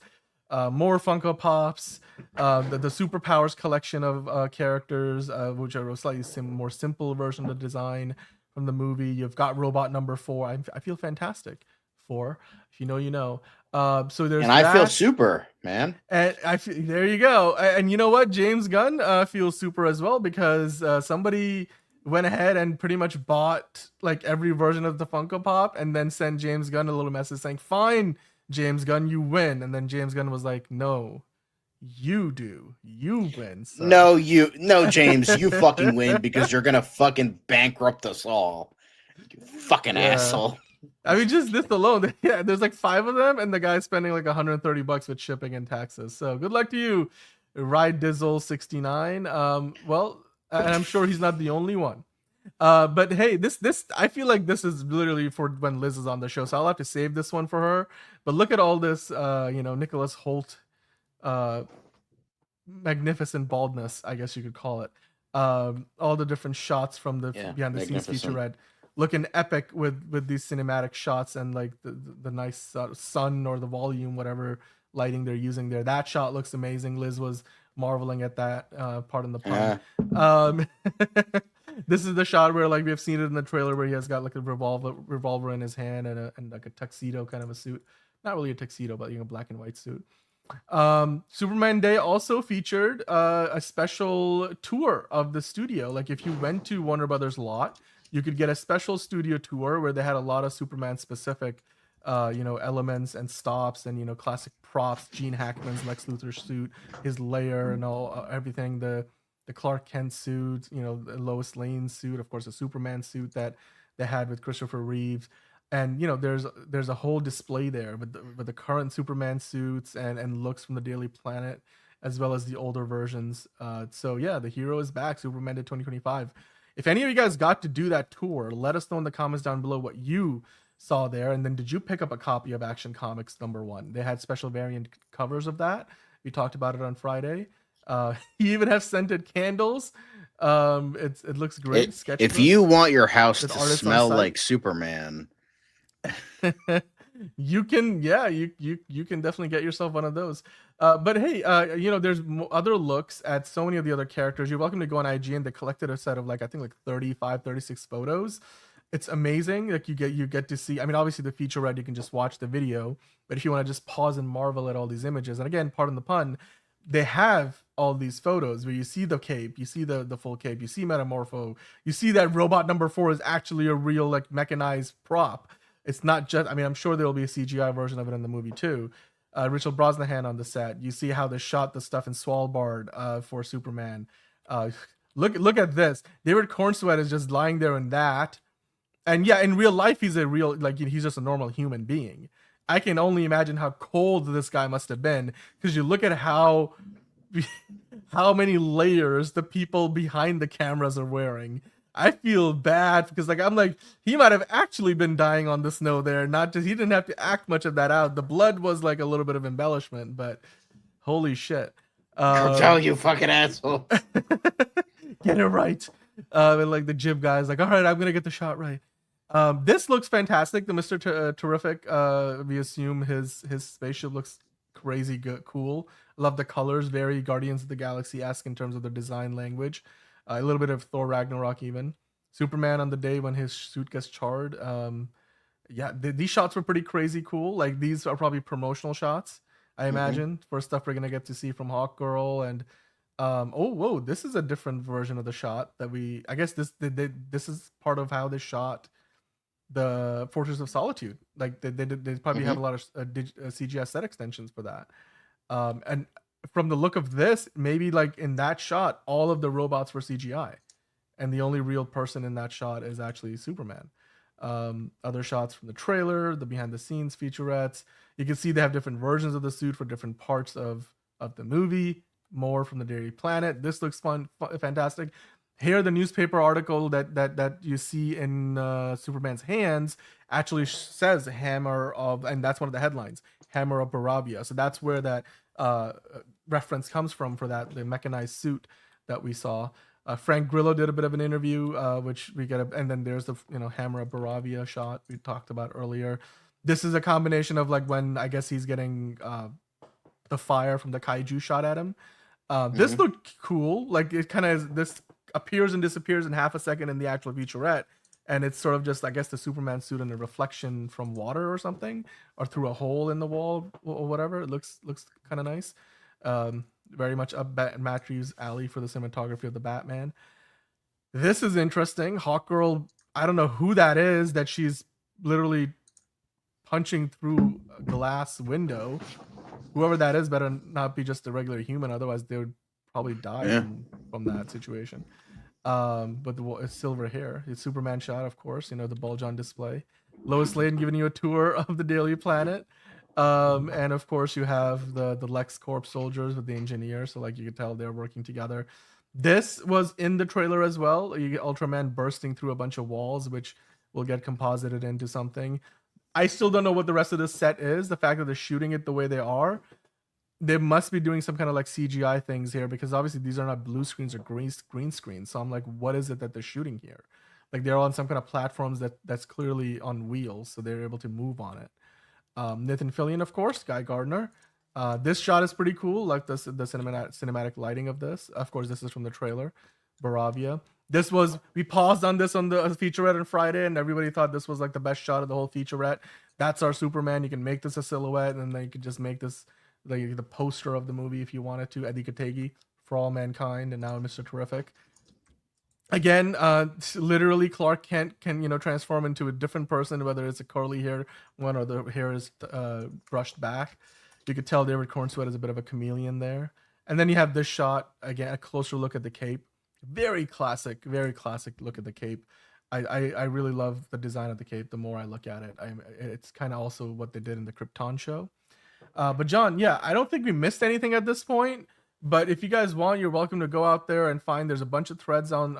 More Funko Pops, the superpowers collection of characters, which are a slightly more simple version of the design from the movie. You've got Robot number 4. I feel fantastic. 4, if you know, you know. So there's I feel super, man. And there you go. And you know what? James Gunn feels super as well because somebody went ahead and pretty much bought like every version of the Funko Pop and then sent James Gunn a little message saying, "Fine, James Gunn, you win." And then James Gunn was like, "No, you do. You win." So. No, James, you fucking win because you're gonna fucking bankrupt us all. You fucking asshole. I mean, just this alone, there's like 5 of them, and the guy's spending like $130 with shipping and taxes. So good luck to you, Ride Dizzle 69. Well, and I'm sure he's not the only one. But hey, this I feel like this is literally for when Liz is on the show, so I'll have to save this one for her. But look at all this, Nicholas Hoult, magnificent baldness, I guess you could call it. All the different shots from the behind the scenes featurette, looking epic with these cinematic shots and like the nice sun or the volume, whatever lighting they're using there. That shot looks amazing. Liz was marveling at that. Pardon the pun. This is the shot where like we have seen it in the trailer where he has got like a revolver in his hand and like a tuxedo kind of a suit. Not really a tuxedo, but black and white suit. Superman Day also featured a special tour of the studio. Like if you went to Warner Brothers lot, you could get a special studio tour where they had a lot of Superman specific elements and stops and classic props. Gene Hackman's Lex Luthor suit, his lair and all everything. The Clark Kent suit, the Lois Lane suit, of course, the Superman suit that they had with Christopher Reeves. And there's a whole display there with the current Superman suits and looks from the Daily Planet, as well as the older versions. So yeah, the hero is back. Superman Day 2025. If any of you guys got to do that tour, let us know in the comments down below what you saw there. And then did you pick up a copy of Action Comics #1? They had special variant covers of that. We talked about it on Friday. You even have scented candles. It looks great. If you want your house to artists on smell site. like Superman, you can definitely get yourself one of those. But hey, there's other looks at so many of the other characters. You're welcome to go on IG, and they collected a set of I think 35, 36 photos. It's amazing. Like you get to see. I mean, obviously the featurette, you can just watch the video, but if you want to just pause and marvel at all these images, and again, pardon the pun, they have all these photos where you see the cape, you see the full cape, you see Metamorpho, you see that robot number 4 is actually a real mechanized prop. It's not just, I mean, I'm sure there will be a CGI version of it in the movie too. Richard Brosnahan on the set. You see how they shot the stuff in Svalbard for Superman. Look at this. David Cornsweet is just lying there in that. And yeah, in real life, he's he's just a normal human being. I can only imagine how cold this guy must have been, because you look at how many layers the people behind the cameras are wearing. I feel bad because he might have actually been dying on the snow there. Not just, he didn't have to act much of that out. The blood was a little bit of embellishment, but holy shit. I'll tell you, fucking asshole. Get it right. And the jib guy's all right, I'm gonna get the shot right. This looks fantastic. The Mr. Terrific, we assume his spaceship looks crazy good, cool. Love the colors, very Guardians of the Galaxy-esque in terms of the design language. A little bit of Thor Ragnarok even. Superman on the day when his suit gets charred. These shots were pretty crazy cool. These are probably promotional shots, I imagine, for stuff we're gonna get to see from Hawkgirl. And whoa, this is a different version of the shot that I guess this is part of how they shot the Fortress of Solitude. They probably have a lot of CGI set extensions for that. And from the look of this, maybe in that shot, all of the robots were CGI, and the only real person in that shot is actually Superman. Other shots from the trailer, the behind the scenes featurettes, you can see they have different versions of the suit for different parts of the movie. More from the Daily Planet. This looks fantastic. Here, the newspaper article that you see in Superman's hands actually says "Hammer of," and that's one of the headlines, "Hammer of Barabia." So that's where that reference comes from for the mechanized suit that we saw. Frank Grillo did a bit of an interview, which we get, and then there's the Hammer of Baravia shot we talked about earlier. This is a combination of when I guess he's getting the fire from the kaiju shot at him. This looked cool. It kind of this appears and disappears in half a second in the actual featurette, and it's sort of just, I guess, the Superman suit and a reflection from water or something, or through a hole in the wall or whatever. It looks kind of nice. Very much up Matt Reeves' alley for the cinematography of the Batman. This is interesting. Hawkgirl, I don't know who that is that she's literally punching through a glass window. Whoever that is better not be just a regular human, otherwise they would probably die from that situation. But it's silver hair. It's Superman shot, of course. The bulge on display. Lois Lane giving you a tour of the Daily Planet. And of course you have the LexCorp soldiers with the engineer. So you can tell they're working together. This was in the trailer as well. You get Ultraman bursting through a bunch of walls, which will get composited into something. I still don't know what the rest of this set is. The fact that they're shooting it the way they are, they must be doing some kind of CGI things here, because obviously these are not blue screens or green screens. So I'm what is it that they're shooting here? They're on some kind of platforms that's clearly on wheels, so they're able to move on it. Nathan Fillion, of course, Guy Gardner. This shot is pretty cool, the cinematic lighting of this. Of course, this is from the trailer. Baravia. We paused on this on the featurette on Friday, and everybody thought this was the best shot of the whole featurette. That's our Superman. You can make this a silhouette, and then you can just make this the poster of the movie if you wanted to. Eddie Kategi, For All Mankind, and now Mr. Terrific. Again, literally Clark Kent can transform into a different person, whether it's a curly hair one or the hair is brushed back. You could tell David Cornsweet is a bit of a chameleon there. And then you have this shot again, a closer look at the cape. Very classic look at the cape. I really love the design of the cape. The more I look at it, it's kind of also what they did in the Krypton show. But John, yeah, I don't think we missed anything at this point. But if you guys want, you're welcome to go out there and find. There's a bunch of threads on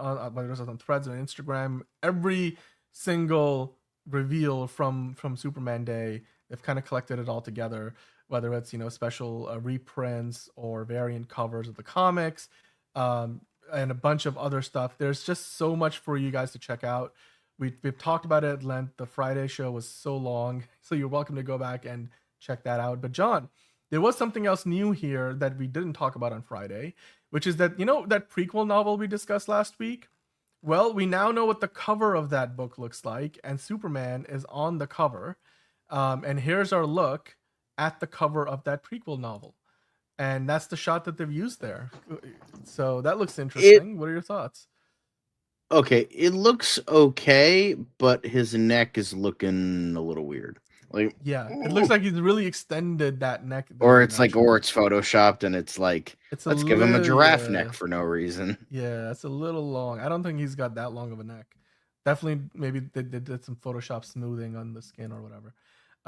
threads on Instagram. Every single reveal from Superman Day, they've kind of collected it all together. Whether it's special reprints or variant covers of the comics, and a bunch of other stuff. There's just so much for you guys to check out. We've talked about it at length. The Friday show was so long, so you're welcome to go back and check that out. But John, there was something else new here that we didn't talk about on Friday, which is that, that prequel novel we discussed last week? Well, we now know what the cover of that book looks like, and Superman is on the cover. And here's our look at the cover of that prequel novel. And that's the shot that they've used there. So that looks interesting. What are your thoughts? Okay, it looks okay, but his neck is looking a little weird. Like, yeah, it looks like he's really extended that neck. Or it's photoshopped, and it's like, let's give him a giraffe neck for no reason. Yeah, it's a little long. I don't think he's got that long of a neck. Definitely, maybe they did some Photoshop smoothing on the skin or whatever,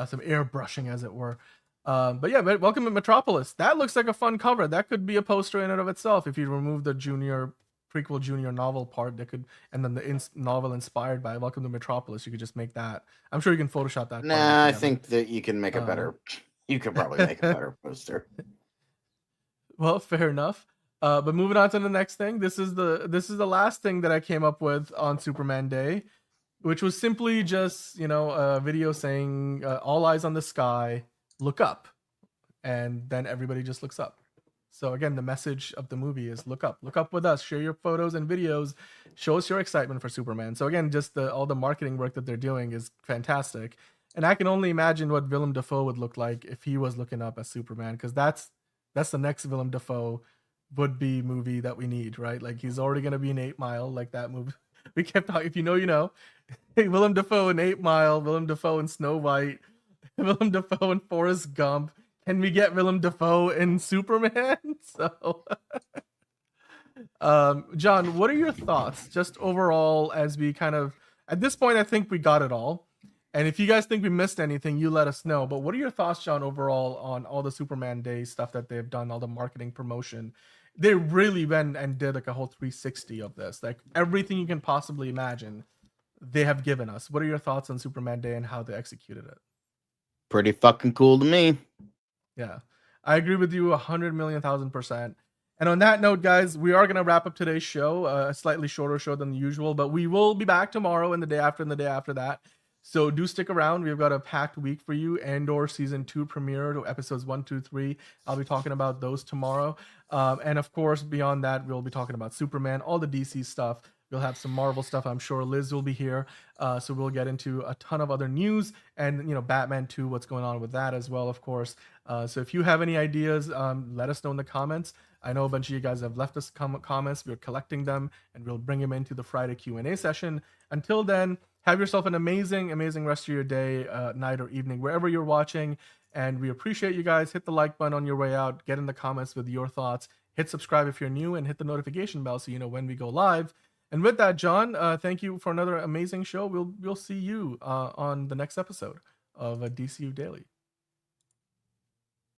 some airbrushing, as it were. But yeah, welcome to Metropolis. That looks like a fun cover. That could be a poster in and of itself. If you remove the prequel junior novel part, that could, and then the novel inspired by Welcome to Metropolis, you could just make that. I'm sure you can Photoshop that. Nah, I think that you can make a better. You could probably make a better poster. Well, fair enough. But moving on to the next thing. This is the last thing that I came up with on Superman Day, which was simply just a video saying all eyes on the sky, look up, and then everybody just looks up. So again, the message of the movie is look up with us, share your photos and videos, show us your excitement for Superman. So again, just all the marketing work that they're doing is fantastic. And I can only imagine what Willem Dafoe would look like if he was looking up as Superman, because that's the next Willem Dafoe would-be movie that we need, right? Like, he's already going to be in 8 Mile, like that movie. We kept talking, if you know, you know. Hey, Willem Dafoe in 8 Mile, Willem Dafoe in Snow White, Willem Dafoe in Forrest Gump. Can we get Willem Dafoe in Superman? So, John, what are your thoughts just overall as we kind of, at this point, I think we got it all. And if you guys think we missed anything, you let us know. But what are your thoughts, John, overall on all the Superman Day stuff that they've done, all the marketing promotion? They really went and did like a whole 360 of this. Like everything you can possibly imagine, they have given us. What are your thoughts on Superman Day and how they executed it? Pretty fucking cool to me. Yeah, I agree with you 100,000,000%. And on that note, guys, we are going to wrap up today's show, a slightly shorter show than usual, but we will be back tomorrow and the day after and the day after that. So do stick around. We've got a packed week for you. Andor season 2 premiere to episodes 1, 2, 3. I'll be talking about those tomorrow. And of course, beyond that, we'll be talking about Superman, all the DC stuff. We'll have some Marvel stuff. I'm sure Liz will be here. So we'll get into a ton of other news and, Batman 2, what's going on with that as well, of course. So if you have any ideas, let us know in the comments. I know a bunch of you guys have left us comments. We're collecting them and we'll bring them into the Friday Q&A session. Until then, have yourself an amazing, amazing rest of your day, night, or evening, wherever you're watching. And we appreciate you guys. Hit the like button on your way out. Get in the comments with your thoughts. Hit subscribe if you're new and hit the notification bell so you know when we go live. And with that, John, thank you for another amazing show. We'll see you on the next episode of DCU Daily.